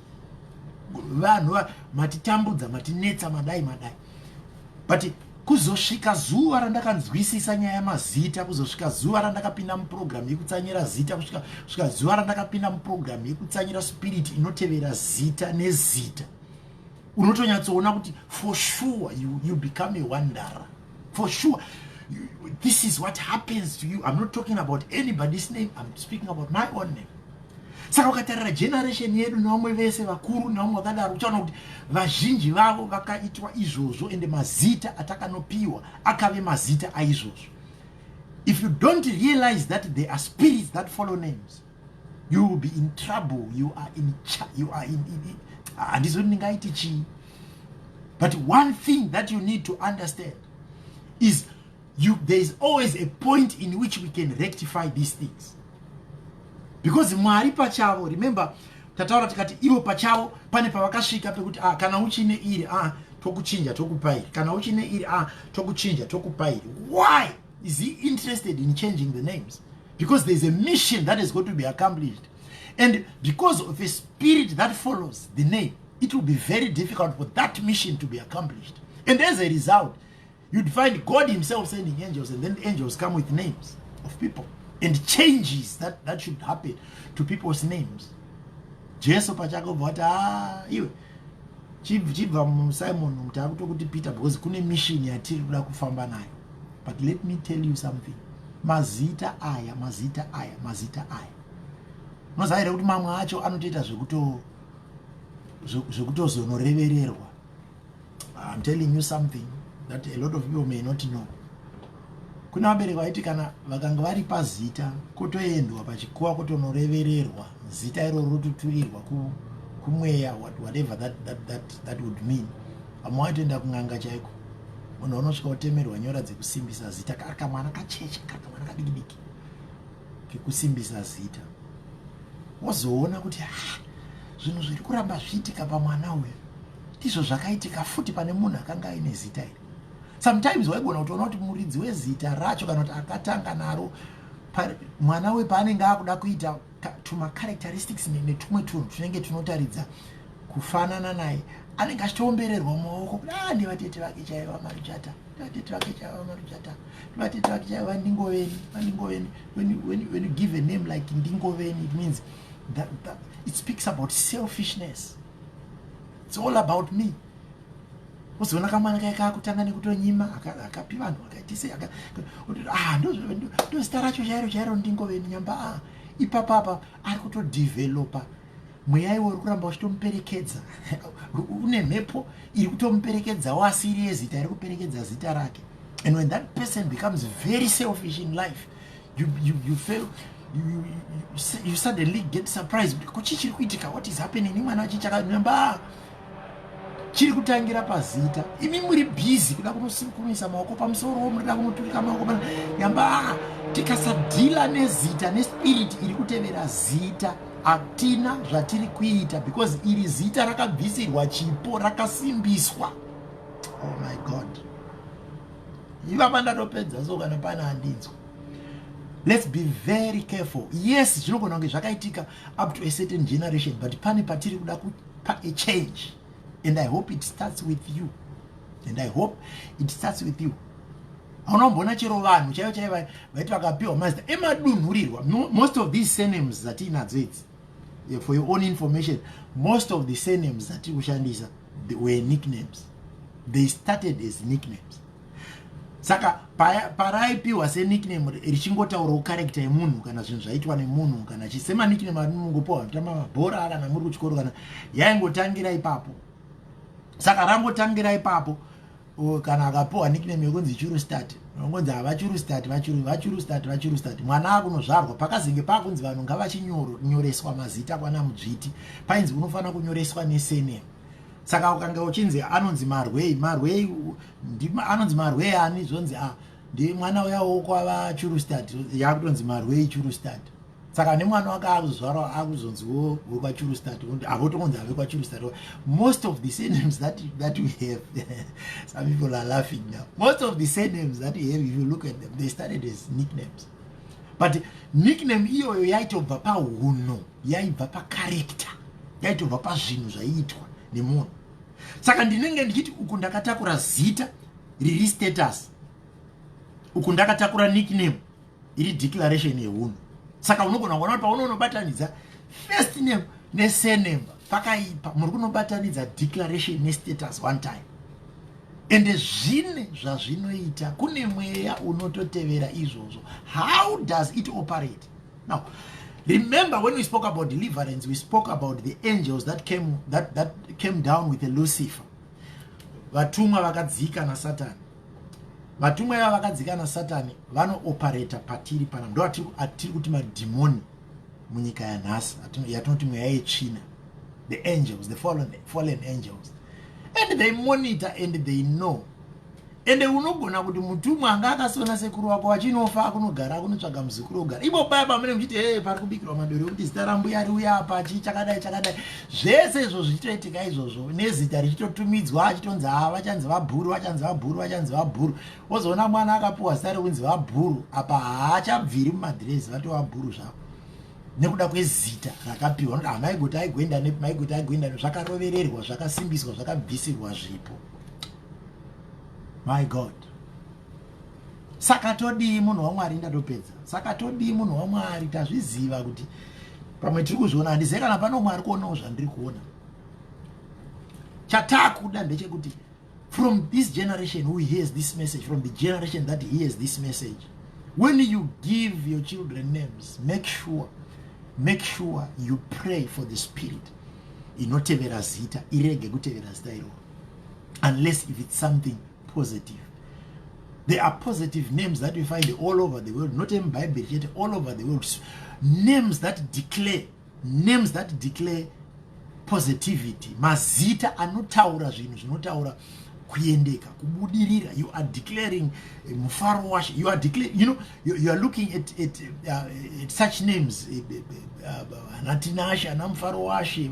vanhu matitambudza matinetsa madai. But kuzosvika zuva randakanzwisisa nyaya yamazita, kuzosvika zuva randakapinda muprogram yekutsanyira zita, kusvika zuva randakapinda muprogram yekutsanyira spirit inotevera zita nezita, unotonyatsoona kuti for sure you become a wanderer. For sure this is what happens to you. I'm not talking about anybody's name, I'm speaking about my own name. Saka ukatarira generation yedu nevamwe vese vakuru nevamwe vakadaro, uchaona kuti vazhinji vavo vakaitwa izvozvo ende mazita atakanopiwa akave mazita aizvozvo. If you don't realize that there are spirits that follow names, you will be in trouble. You are in but one thing that you need to understand is there is always a point in which we can rectify these things. Because Mwari pachavo, remember, tataura tikati ivo pachavo pane pavakasvika pekuti kana uchine iri tokuchinja tokupairi, kana uchine iri tokuchinja tokupairi. Why is he interested in changing the names? Because there's a mission that is going to be accomplished, and because of a spirit that follows the name, it will be very difficult for that mission to be accomplished. And as a result, you'd find God himself sending angels, and then angels come with names of people and changes that should happen to people's names. Jesu pachako vata iwe chibva Simon mutakuto kuti Peter, because kune mission yatiri kuda kufamba nayo. But let me tell you something, mazita aya unozaira kuti mamwe acho anotoita zvekutozonorevererwa. I'm telling you something that a lot of people may not know. Kuna vabereki vaiti kana vakanga vari pazita kutoendwa pachikuwa kutonorevererwa, zita iroro rotuturirwa kumweya, whatever that would mean. Vamwe vaitoenda kung'anga chaiko, munhu unosvika kutemerwa nyora dzekusimbisa zita, kamwana kacheche, kamwana kadikidiki kekusimbisa zita. Wozoona kuti zvinhu zviri kuramba zviitika pamwana uyu ndizvo zvakaitika futi pane munhu akanga aine zita iri. Sometimes waigona kutoona kuti muridzi wezita racho kana kuti akatanga naro mwana we paanenge akuda kuita tuma characteristics netumwe tunhu tunenge tunotaridza kufanana naye, anenge achitoombererwa mumaoko kuti ndivatete vake chaiva Marujata, ndivatete vake chaiva Marujata, ndivatete vake chaiva Ndingoveni. When you give a name like Ndingoveni, it means that it speaks about selfishness. It's all about me. Uzoona kamwana kaika kutanga nekutonyima akapi vanhu akaitise ndo zita racho chairo Ndingoveni nyamba ipapapa ari kutodevelopa mweya iwo uri kuramba uchitomuperekedza. Une mhepo iri kutomuperekedzawo asiri yezita, iri kuperekedza zita rake. And when that person becomes very selfish in life, you feel you suddenly get surprised. Kuchichiri kuitika, what is happening? Ni mwana chichakanyamba chiri kutangira pazita, imi muri busy kuda kunosikumisa maoko pamusoro, muri kuda kunoturika maoko nyamba tikasadhila nezita nespirit iri kutevera zita, atina zvatiri kuita, because iri zita rakabvisirwa chipo, rakasimbiswa. Oh my God, ivapa ndatopedza so kana pana handinzwa. Let's be very careful. Yes, zvinogona kunge zvakaitika up to a certain generation, but pane patiri kuda kupa a change. And I hope it starts with you. And I hope it starts with you. Anombona chero vanhu chaivo chaivo vaiti vakapiwa mazita emadunhurirwa. Most of these surnames dzatinadzo idzi, for your own information, most of the surnames dzatiri kushandisa were nicknames. They started as nicknames. Saka paraipiwa se nickname richingotaurawo character yemunhu kana zvinhu zvaitwa nemunhu kana chisema nickname anomungopiwa kutamba mabhora kana muri kuchikoro kana yaingotangira ipapo. Saka rangotangira ipapo. Kana akapiwa nickname yekunzi Churustati, unongonzi vachurustati. Mwana akunozvarwa pakazenge pakunzi vanhu ngavachinyoreswa mazita kwana mudzviti, painzi unofanira kunyoreswa nesurname. Saka ukanga uchinzi anonzi Marwei anonzi Marwei ani zvonzi ndi mwana uyawo kwava Churustati, yakutonzi Marwei Churustati. Saka nemwana wake akuzvarwa akuzonziwo wekwa Churustati, avotongonzi ave kwa Churustati. Most of the surnames that we have, some people are laughing now. Most of the surnames that we have, if you look at them, they started as nicknames. But nickname iyoyo yaitobva pahuno, yaibva pacharacter, yaitobva pazvinhu zvaiitwa nemunhu. Saka ndinenge ndichiti uku ndakatakura zita riri status, uku ndakatakura nickname iri declaration yehunhu. Saka unogona kuona kuti paunobatanidza first name nesurname pakaipa, muri kunobatanidza declaration nestatus one time. Ende zvine zvazvinoita kune mweya unototevera izvozvo. How does it operate? Now, remember when we spoke about deliverance, we spoke about the angels that came down with a Lucifer. Vatumwa vakadzika na Satani. Vatumwa ava vakadzika na Satani vanooperator patiri pana. Ndo atiri kuti madhimoni munyika yanhasi yatinoti mweya yetsvina. The angels, the fallen angels. And they monitor and they know. And unogona kuti mutumwa anga akasona sekuru wako wachinofa akunogara akunotsvaga muzukuru ogara. Ibo baba mune muchiti pari kubikirwa madoro kuti zita rambuya riuya apa chakadai. Zvese izvo zvichitoitika izvozvo nezita richitotumidzwa achitonzi vachanzi vabhuru. Wozoona mwana akapiwa zita rekunzi vabhuru apa haachabviri mumadhirezi vati vabhuru zvavo. Nekuda kwezita rakapiwa kuti maigota aigwenda zvakarovererwa, zvakasimbiswa, zvakabvisirwa zvipo. My God. Saka todii munhu waMwari ndatopedza. Saka todii munhu waMwari tazviziva kuti pamwe tiri kuzviona handizve kana pano Mwari kuonawo zvandiri kuona. Chatakuda ndechekuti from this generation who hears this message, from the generation that hears this message, when you give your children names, make sure you pray for the spirit inotevera zita irege kutevera zita iro, unless if it's something positive. There are positive names that we find all over the world, not in Bible yet, all over the world. Names that declare positivity. Mazita anotaura zvinhu zvinotaura kuyendeka, kubudirira. You are declaring mufaro washe. You are declaring, you are looking at such names. Anatinasha, anamfaro washe,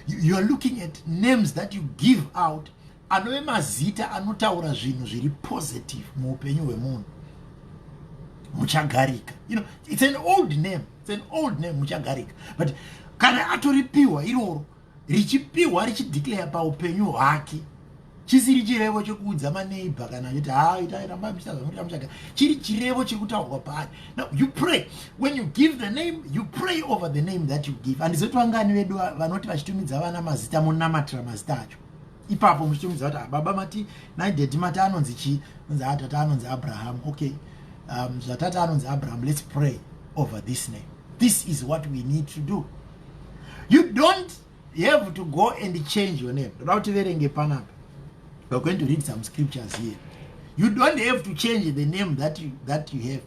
you are looking at names that you give out. Anove mazita anotaura zvinhu zviri positive muupenyu hwemunhu. Muchagarika. It's an old name. Muchagarika. But kana atoripiwa iroro, richipiwa richideclare paupenyu hwake. Chisiri chirevo chekuudza maneighbor kana kuti itairamba muchagara. Chiri chirevo chekutaurwa paari. Now you pray. When you give the name, you pray over the name that you give. Handizotwangani vedu vanoti vachitumidza vana mazita munamatira mazita acho. Ipapo muchitumidza kuti baba mati naidhedhi mati anonzi chi, tata anonzi Abraham. Okay, tata anonzi Abraham. Let's pray over this name. This is what we need to do. You don't have to go and change your name. We're going to read some scriptures here. You don't have to change the name that you have.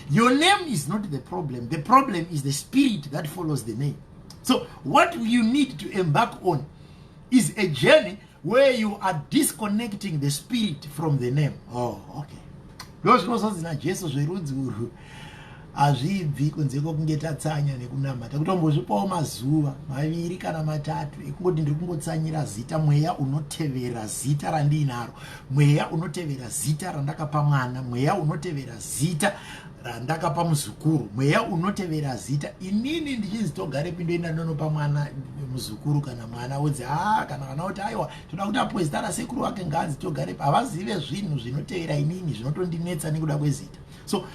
Your name is not the problem. The problem is the spirit that follows the name. So what you need to embark on is a journey where you are disconnecting the spirit from the name. Oh, okay. hazvibvi kunze kwokunge tatsanya nekunamata. Kutombozvipawo mazuva 2 kana 3 ekungoti ndiri kungotsanyira zita, mweya unotevera zita randinaro, mweya unotevera zita randakapa mwana, mweya unotevera zita randakapa muzukuru, mweya unotevera zita. Inini ndichinzi togare pindoenda ndonopa mwana muzukuru kana mwana wodzi kana kana kuti aiwa toda kuti apuwe zita rasekuru wake ngazi togare, havazive zvinhu zvinotevera inini zvinotondinetsa nekuda kwezita. So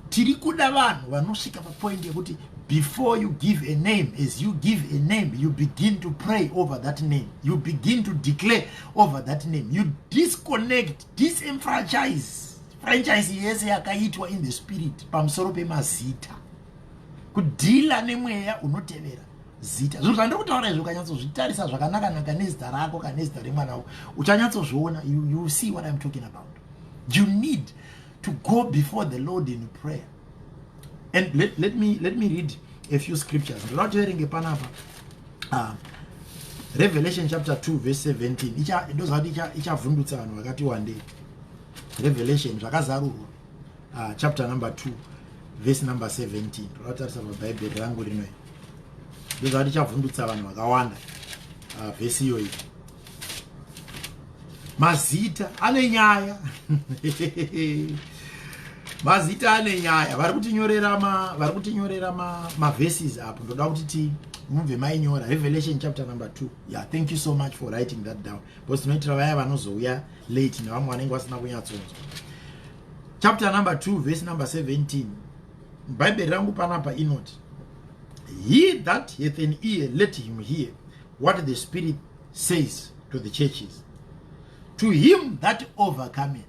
tiri kuda vanhu vanosvika papoint yekuti before you give a name, as you give a name, you begin to pray over that name, you begin to declare over that name, you disconnect, disenfranchise franchise yese yakaitwa in the spirit pamusoro pemazita, kudhila nemweya unotevera zita. Zvinhu zvandiri kutaura izvo ukanyatsozvitarisa zvakanaka nezita rako kana nezita remwana wako uchanyatsozviona. You see what I'm talking about. You need to go before the Lord in prayer. And let me read a few scriptures. Revelation chapter 2 verse 17. Ichavhundutsa vanhu vakati wande. Revelation zvakazarurwa chapter number 2 verse number 17. Totarisa paBhayibheri rangu rinoi. Ndozvati chavhundutsa vanhu vakawanda verse iyoyi. Mazita ane nyaya. Mazita ane nyaya. Vari kutinyorera ma verses apo. Ndoda kuti mubve mainyora. Revelation chapter number 2. Yeah, thank you so much for writing that down. Because tinoitira vaya vanozouya late nevamwe vanenge vasina kunyatsonzwa. Chapter number 2 verse number 17. Bhayibheri rangu panapa inoti, he that hath an ear, let him hear what the Spirit says to the churches. To him that overcometh,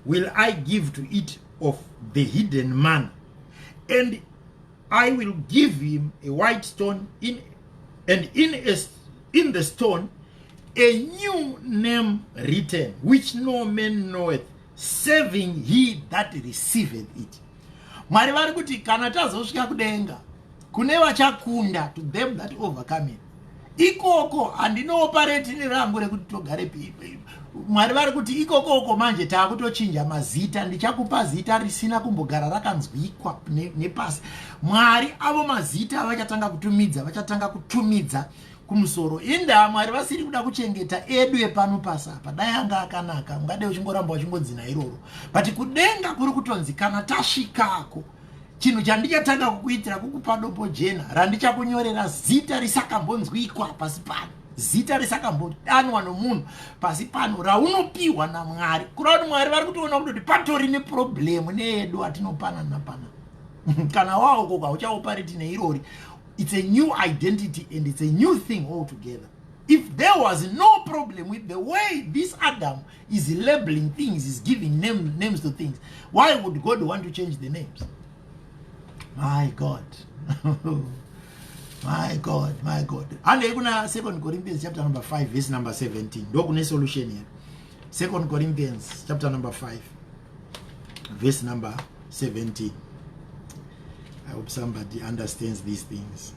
will I give to eat of the hidden manna, and I will give him a white stone, in the stone a new name written, which no man knoweth, saving he that receiveth it. Mwari vari kuti kana tazosvika kudenga kune vachakunda, to them that overcometh, ikoko handinoopareti nerangu rekuti togare pipi. Mwari vari kuti ikoko manje taakutochinja mazita, ndichakupa zita risina kumbogara rakanzwikwa nepasi. Mwari avo mazita vachatanga kutumidza kumusoro. Inda Mwari vasiri kuda kuchengeta edu epano pasapa. Dai anga akanaka ungade uchingoramba uchingodzina iroro. But kudenga kuri kutonzi kana tasvikako, chinhu chandichatanga kukuitira kukupa dopo jena randichakunyorera zita risakambonzwikwa pasi pano, zita risakambodanwa nomunhu pasi pano, raunopiwa naMwari. Kureva kuti Mwari vari kutoona kuti patori neproblemu needu atinopanana pana. Kana wao uchaopareti neirori. It's a new identity and it's a new thing altogether. If there was no problem with the way this Adam is labeling things, is giving names to things, why would God want to change the names? My God. My God. And kuna 2 Corinthians chapter number 5 verse number 17. Dokune solution here. 2 Corinthians chapter number 5 verse number 17. I hope somebody understands these things.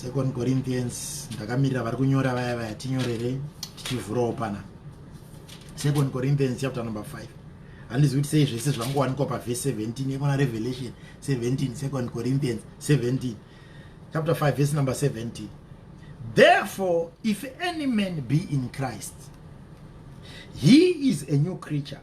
2 Corinthians, ndakamirira vari kunyora vaya tinyorere tichivhurawo pana. 2 Corinthians chapter number 5. Handizi kuti sei zvese zvangowanikwa paverse 17 yekona Revelation 17, 2 Corinthians 17. Chapter 5 verse number 17. Therefore, if any man be in Christ, he is a new creature.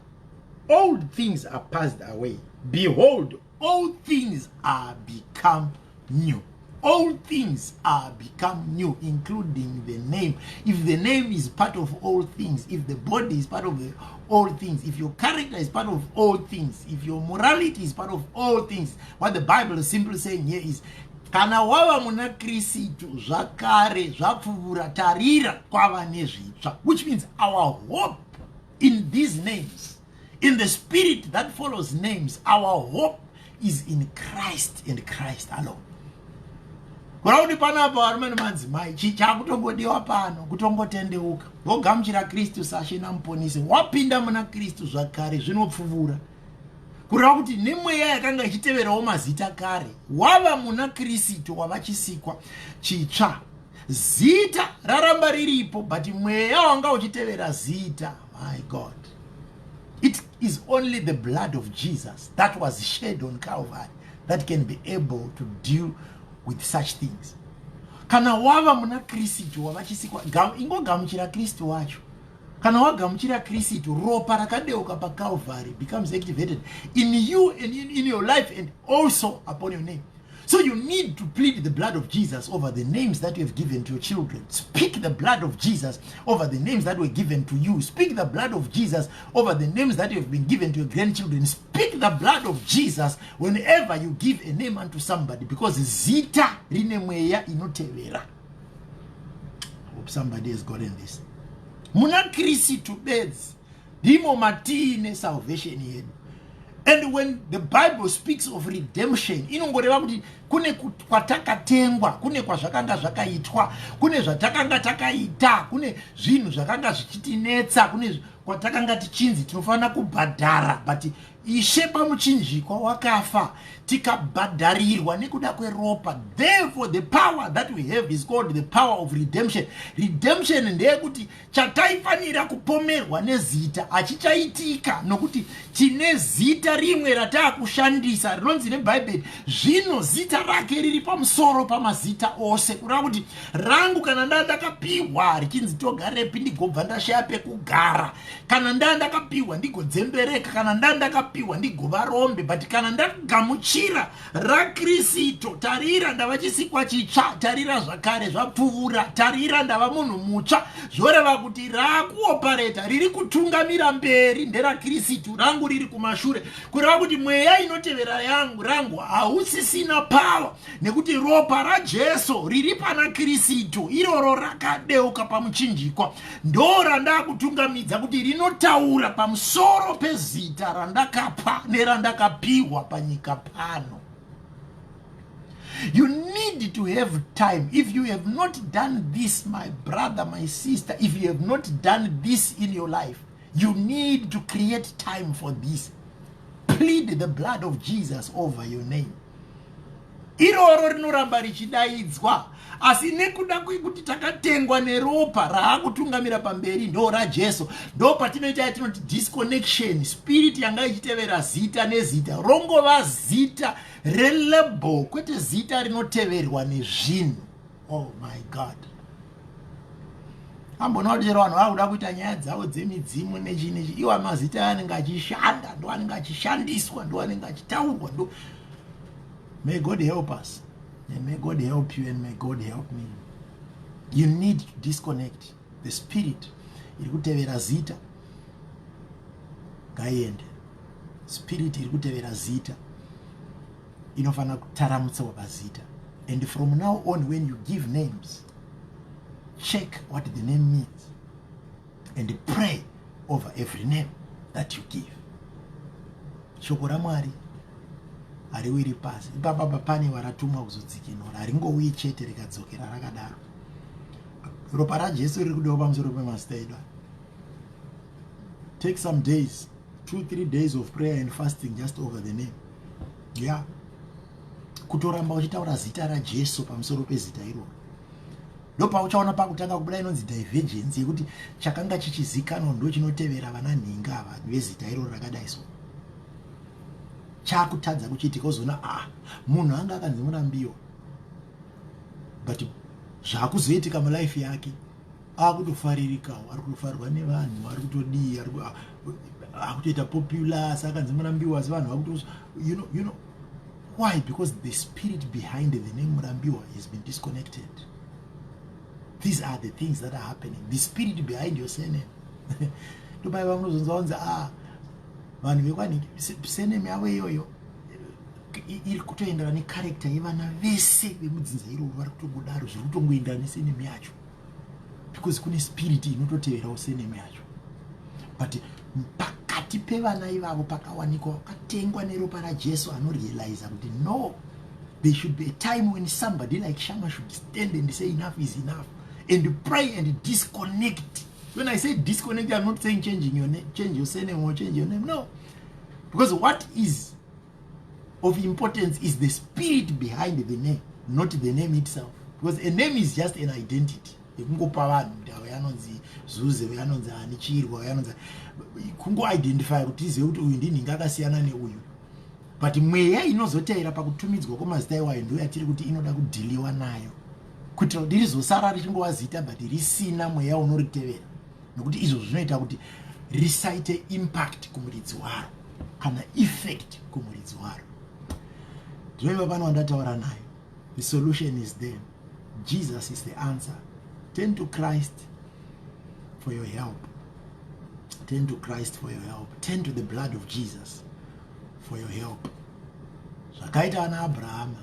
Old things are passed away. Behold, all things are become new. All things are become new, including the name. If the name is part of all things, if the body is part of all things, if your character is part of all things, if your morality is part of all things, what the Bible is simply saying here is, kana wava muna Kristu zvakare zvapfuvura tarira kwava nezvitsva, which means our hope in these names, in the spirit that follows names, our hope is in Christ and Christ alone. Kuraudi panapa varume nemadzimai, chichakutongodiwa pano kutongotendeuka, wogamuchira Kristu sashina muponesi, wapinda muna Kristu zvakare zvinopfuvura. Kureva kuti nemweya yakanga ichiteverawo mazita kare, wava muna Kristu wavachisikwa chitsva. Zita raramba riripo, but mweya wanga uchitevera zita. My God, is only the blood of Jesus that was shed on Calvary that can be able to deal with such things. Kana wava muna Kristu wavachisikwa ingogamuchira Kristu wacho. Kana wagamuchira Kristu ropa rakadeuka pa Calvary becomes activated in you and in your life and also upon your name. So you need to plead the blood of Jesus over the names that you have given to your children. Speak the blood of Jesus over the names that were given to you. Speak the blood of Jesus over the names that you have been given to your grandchildren. Speak the blood of Jesus whenever you give a name unto somebody, because zita rinemweya inotevera. I hope somebody has gotten this. Muna Kristu beds dimo matine salvation yedu. And when the Bible speaks of redemption, inongoreva kuti kune kwatakatengwa, kune kwazvakanga zvakaitwa, kune zvatakanga takaita, kune zvinhu zvakanga zvichitinetsa, kune kwatakanga tichinzi tinofana kubhadhara, but Ishe pamuchinjikwa wakafa tikabhadharirwa nekuda kweropa. Therefore the power that we have is called the power of redemption. Redemption ndeyekuti chataifanira kupomerwa nezita achichaitika nokuti tine zita rimwe rataakushandisa rinonzi neBhayibheri zvino zita rake riri pamusoro pamazita ose, kureva kuti rangu kana ndandakapiwa richinzi togarepi ndigobva ndashaya pekugara, kana ndandakapiwa ndigodzembereka, kana ndandakapiwa ndigova rombe, but kana ndagamuchira raKristu, tarira ndava chisikwa chitsva, tarira zvakare zvapfuura, tarira ndava munhu mutsva, zvoreva kuti rakuopareta riri kutungamira mberi nderaKristu, rangu riri kumashure, kureva kuti mweya inotevera rangu hausisina power, nekuti ropa raJesu riri pana Kristu iroro rakadeuka pamuchinjikwa ndo randakutungamidza kuti rinotaura pamusoro pezita randakapa nerandakapiwa panyika pano. You need to have time. If you have not done this, my brother, my sister, if you have not done this in your life, you need to create time for this. Plead the blood of Jesus over your name. Iroro rinoramba richidaidzwa, asi nekuda kuti takatengwa neropa raakutungamira pamberi ndo raJesu, ndo patinoita yatinoti disconnection. Spirit yanga ichitevera zita nezita rongova zita relable, kwete zita rinoteverwa nezvinhu. Oh my God. Ambona kuti chero vanhu vakuda kuita nyaya dzavo dzemidzimu nechinechi, iwo mazita anenge achishanda, ndo anenge achishandiswa, ndo anenge achitaurwa, ndo. May God help us, and may God help you, and may God help me. You need to disconnect. The spirit irikutevera zita ngaiende. Spirit irikutevera zita inofana kutaramutsawo pazita. And from now on, when you give names, check what the name means and pray over every name that you give. Shoko ra Mwari hariwiri pasi. Ipapa pane waratumwa kuzodzikinura, haringouyi chete rikadzokera rakadaro. Ropa raJesu riri kudiwa pamusoro pemazita edu. Take some days, 2-3 days of prayer and fasting just over the name. Yeah. Kutoramba uchitaura zita raJesu pamusoro pezita iroro. Ndopa uchaona pakutanga kubudai inonzi divergence yekuti chakanga chichizikanwa ndo chinotevera vana nhinga ava vezita iroro rakadai so. Chakutadza kuchitika uzona munhu anga akanzi Murambiwa, but zvakuzoitika mulife yake akutofaririkawo, ari kutofarirwa nevanhu, ari kutodii, akutoita popular, sakanzi Murambiwa, asi vanhu vakuto, you know why? Because the spirit behind the name Murambiwa has been disconnected. These are the things that are happening. The spirit behind your surname. Tobai vanozonza vanhu vekwani surname yavo iyoyo iri kutoendera necharacter yevana vese vemudzinza iroro vari kutodaro, zviri kutongoendera nesurname yacho, because kune spirit inototeverawo surname yacho. But pakati pevana ivavo pakawanikwa wakatengwa neropa raJesu anorealize kuti no, there should be a time when somebody like Shama should stand and say enough is enough, and pray and disconnect. When I say disconnect, I'm not saying changing your name, change your surname or change your name. No. Because what is of importance is the spirit behind the name, not the name itself. Because a name is just an identity. anonzi Zuze, uyu anonzi Ani Chirwa, uyu anonzi kungo identify kuti tizive kuti uyu ndinhi akasiyana neuyu. But mweya inozoteera pakutumidzwa kwemazita iwayo ndiyo yatiri kuti inoda kudhiliwa nayo, kuitira kuti rizosara richingova zita but risina mweya unoritevera, nokuti izvo zvinoita kuti risaite impact kumuridzi waro kana effect kumuridzi waro. Ndiyo pano wandataura nayo. The solution is there. Jesus is the answer. Turn to Christ for your help. Turn to Christ for your help. Turn to the blood of Jesus for your help. Zvakaita ana Abrahama,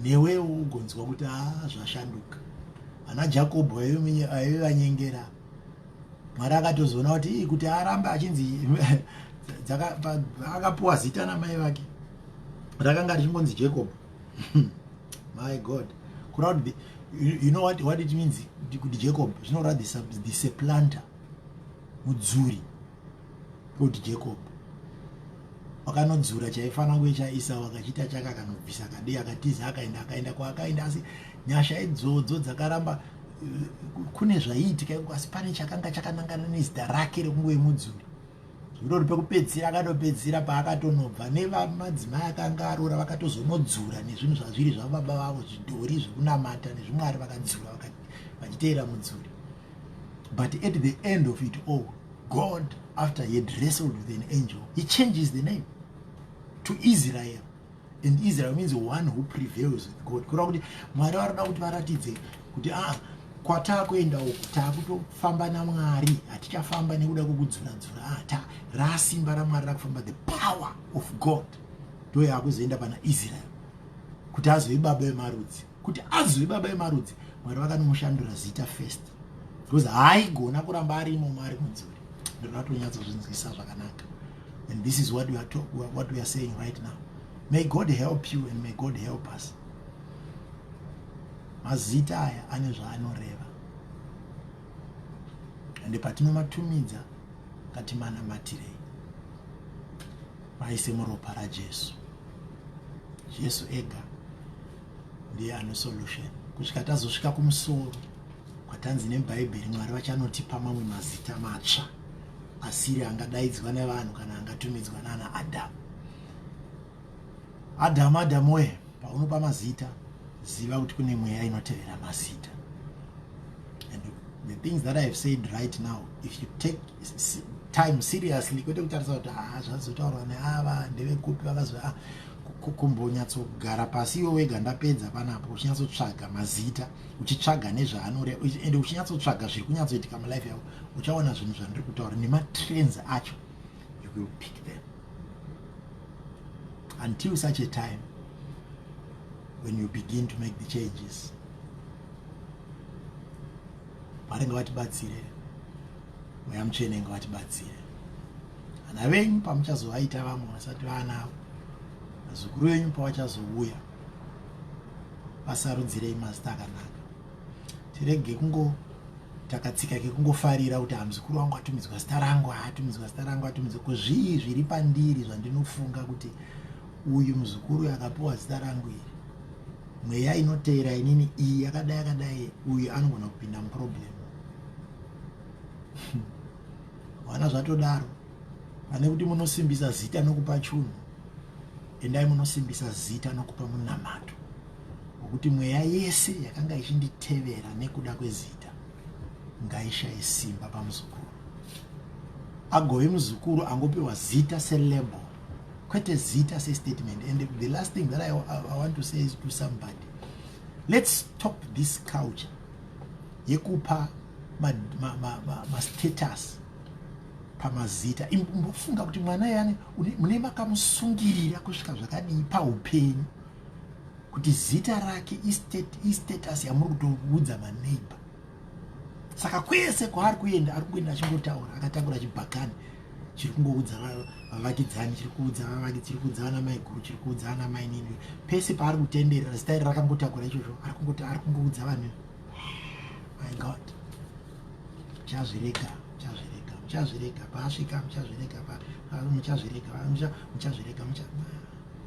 newewo ugonzwa kuti zvashanduka. Ana Jacob aivanyengera. Mwari akatozoona kuti aramba achinzi akapuwa zita namai vake rakanga richingonzi Jacob. My God. You know what it means? Jacob. You know what the supplanter. Mudzuri. Called Jacob. Wakanodzura chaifana kuita Esau akachita chaka kanobvisa kade akatiza akaenda asi nyasha idzodzo dzakaramba kune zvaiitika asi pane chakanga chakanangana nezita rake rekungowe mudzuri. Zviro pekupedzira akatopedzira paakatonobva nevamadzimai akanga arora vakatozonodzura nezvinhu zvazviri zvababa vavo, zvidhori zvekunamata nezvimwari vakadzura vachiteera mudzuri. But at the end of it all, God, after he had wrestled with an angel, he changes the name to Israel. And Israel means one who prevails with God. Kura kuti Mwari varida kuti varatidze kuti kwatakuenda uku takutofamba naMwari, hatichafamba nekuda kwekudzura-dzura, rasimba raMwari rakufamba, the power of God ndiyo yakuzoenda pana Israel kuti azove baba vemarudzi. Kuti azove baba vemarudzi, Mwari vakanomushandura zita first, because haigona kuramba arimo Mwari mudzuri. Ndinotonyatso zvakanaka. And this is what we are saying right now. May God help you and may God help us. Mazita aya ane zvaanoreva, ende patinomatumidza ngatimanamatire maise muropa raJesu. Jesu ega ndiye ane solution. Kusvika tazosvika kumusoro kwatanzi neBhaibheri Mwari vachanotipa mamwe mazita matsva asiri angadaidzwa nevanhu kana angatumidzwa nana Adamu. Adamu we, paunopa mazita ziva kuti kune mweya inotevera mazita. And the things that I have said right now, if you take time seriously, kwete kutarisa kuti zvazotaurwa neava ndevekupi vakazwa kumbonyatsogara pasi iwe wega ndapedza panapo uchinyatsotsvaga mazita, uchitsvaga nezvaanoreva, ende uchinyatsotsvaga zviri kunyatsoitika mulife yako, uchaona zvinhu zvandiri kutaura nematrends acho, you will pick them. Until such a time when you begin to make the changes. Mwari ngavatibatsire, mweya mutsvene ngavatibatsire. Vana venyu pamuchazovaita vamwe vasati vaanavo, vazukuru venyu pavachazouya, vasarudzirei mazita akanaka. Tirege kungo takatsika kekungofarira kuti muzukuru wangu atumidzwa zita rangu, atumidzwa zita rangu, atumidzwa kuzvii zviri pandiri zvandinofunga kuti uyu muzukuru akapuwa zita rangu iri, mweya inoteera inini iyi yakadai uyu anogona kupinda muproblem. Wana zvatodaro, pane kuti munosimbisa zita nokupa chunhu, endai munosimbisa zita nokupa munamato, kuti mweya yese yakanga ichinditevera nekuda kwezita ngaishaye simba pamuzukuru. Agove muzukuru angopiwa zita selabel, kwete zita statement. And the last thing that I want to say is to somebody, let's stop this culture yekupa ma status pamazita. Imbofunga kuti mwana yani mune makamusungirira kusvika zvakadii paupenyu kuti zita rake status yamuri kutoudza maneighbor. Saka kwese kwaari kuenda ari kuenda achingotaura akatakura chibhakani chiri kungoudza vavakidzani, chiri kuudza vavaki, chiri kuudza vana mai guru, chiri kuudza vana mai nini, pese paari kutenderera zita iri rakangotakura ichocho ari kungoudza vanhu. My God, muchazvirega paasvika, muchazvirega.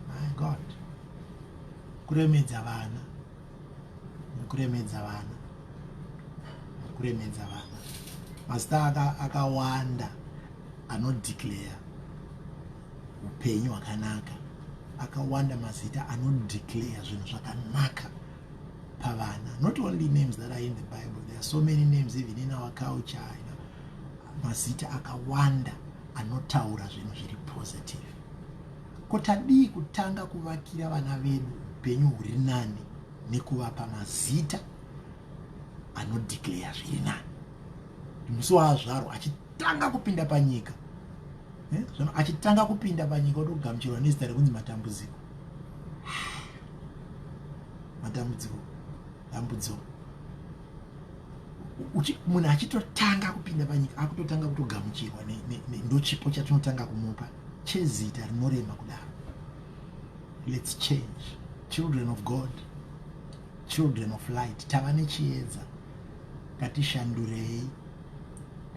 My God, kuremedza vana kuremedza vana. Mazita akawanda anodeclare upenyu hwakanaka. Akawanda mazita anodeclare zvinhu zvakanaka pavana. Not only names that are in the Bible, there are so many names even in our culture. Mazita akawanda anotaura zvinhu zviri positive. Kotadii kutanga kuvakira vana vedu upenyu huri nani nekuvapa mazita anodeclare zviri nani. Musi waazvarwa achitanga kupinda panyika, achitanga kupinda panyika otogamuchirwa nezita rekunzi matambudziko. Dambudziko. Munhu achitotanga kupinda panyika akutotanga kutogamuchirwa ndochipo chatinotanga kumupa chezita rinorema kudaro. Let's change. Children of God, children of light, tava nechiedza. Ngatishandurei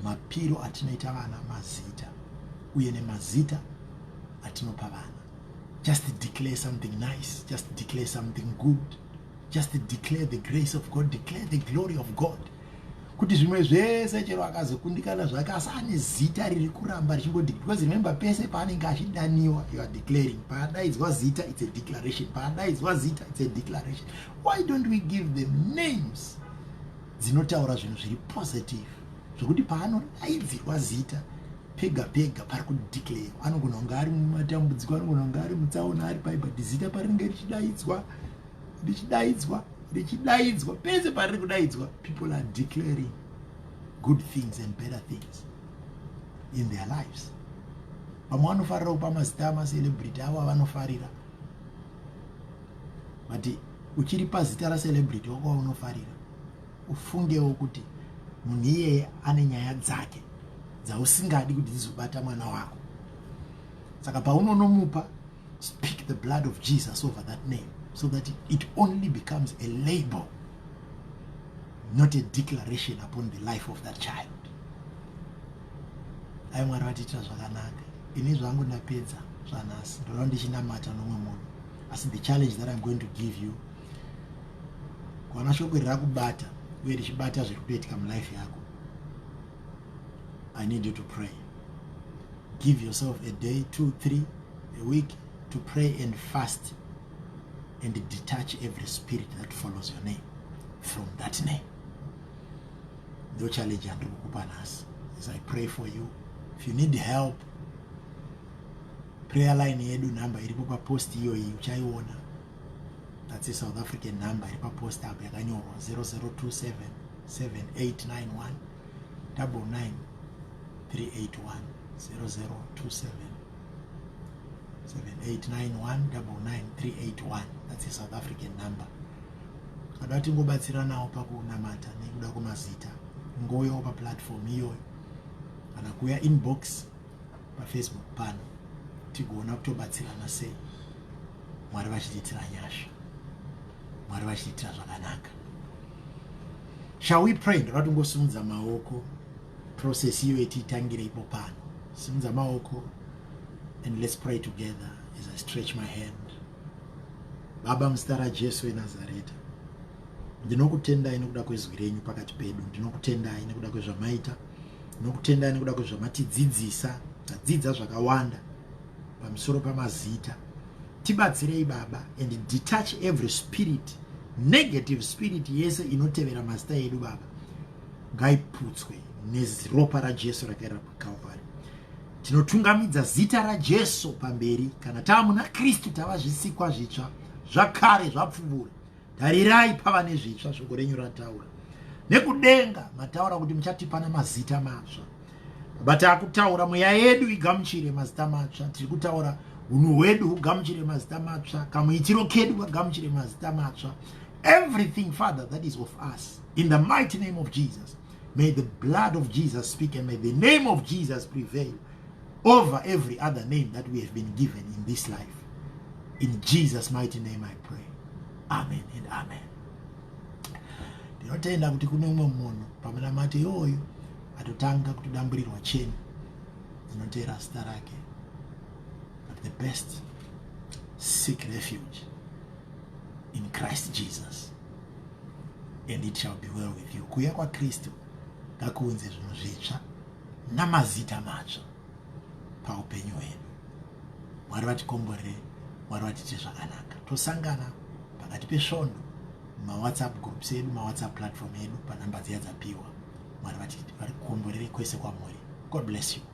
mapiro atinoita vana mazita uye nemazita atinopa vana. Just declare something nice, just declare something good, just declare the grace of God, declare the glory of God. Kuti zvimwe zvese chero akazokundikana zvake asi ane zita riri kuramba richingodeclare. Because remember, pese paanenge achidaniwa, you are declaring. Paadaidzwa zita, it's a declaration. Paadaidzwa zita, it's a declaration. Why don't we give them names dzinotaura zvinhu zviri positive, zvokuti paanodaidzirwa zita pega pega pari kudeclare. Anogona kunge ari mumatambudziko, anogona kunge ari mutsaona, ari pai, but zita parinenge richidaidzwa pese pariri kudaidzwa, people are declaring good things and better things in their lives. Vamwe vanofarira kupa mazita amacelebrity avo avanofarira, but uchiri pazita racelebrity wako unofarira, ufungewo kuti munhu iyeye ane nyaya dzake dzausingadi kuti dzizobata mwana wako. Saka paunonomupa, speak the blood of Jesus over that name, so that it only becomes a label, not a declaration upon the life of that child. Ai Mwari vatitira zvakanaka. Ini zvangu ndapedza zvanhasi, ndoramba ndichinamata nomwe munhu. Asi the challenge that I'm going to give you, kana shoko rakubata uye richibata zviri kuitika mulife yako, I need you to pray. Give yourself a day, 2, 3, a week to pray and fast and detach every spirit that follows your name from that name. No challenge and ukupanas. As I pray for you, if you need help, prayer line yedu number iripo pa post iyo uchaiona. That's a South African number iripo post apo yakanyorwa 0027 7891 99 381 0027 789199 That's a South African number. Kada tingobatsiranawo pakunamata nekuda kumazita, ngoyo pa platform iyoyo kana kuya inbox pa Facebook pano tigona kutobatsirana sei. Mwari vachititira nyasha, Mwari vachititira zvakanaka. Shall we pray? Ndiratungosimudza maoko, process iyo ititangire ipo pano. Simudza maoko and let's pray together as I stretch my hand. Baba muzita raJesu weNazareta, ndinokutendai nekuda kwezwi renyu pakati pedu. Ndinokutendai nekuda kwezvamaita, ndinokutendai nekuda kwezvamatidzidzisa, tadzidza zvakawanda pamusoro pamazita. Tibatsirei Baba and detach every spirit, negative spirit yese inotevera mazita edu Baba. Ngaiputswe neropa raJesu rakaira paKalvari. Tinotungamidza zita raJesu pamberi. Kana taamuna Kristu tava zvisikwa zvitsva, zvakare zvapfuura. Tarirai pava nezvitsva, shoko renyu rataura. Nekudenga mataura kuti muchatipana mazita matsva. Baba, takutaura mweya yedu igamuchire mazita matsva. Tiri kutaura unhu hwedu hugamuchire mazita matsva, kamuitiro kedu kagamuchire mazita matsva. Everything, Father, that is of us, in the mighty name of Jesus, may the blood of Jesus speak and may the name of Jesus prevail over every other name that we have been given in this life. In Jesus' mighty name I pray. Amen and amen. Ndinotenda kuti kune umwe munhu pamunamate iyoyo atotanga kutodamburirwa cheni dzinotera zita rake. But the best, seek refuge in Christ Jesus, and it shall be well with you. Kuya kwa Kristu ngakuunze zvinhu zvitsva namazita matsva paupenyu hwedu. Mwari vatikomborere, Mwari vatite zvakanaka. Tosangana pakati pesvondo mumawhatsapp groups edu, mawhatsapp platform edu panhamba dziya dzapiwa. Mwari vatikomborere kwese kwamuri. God bless you.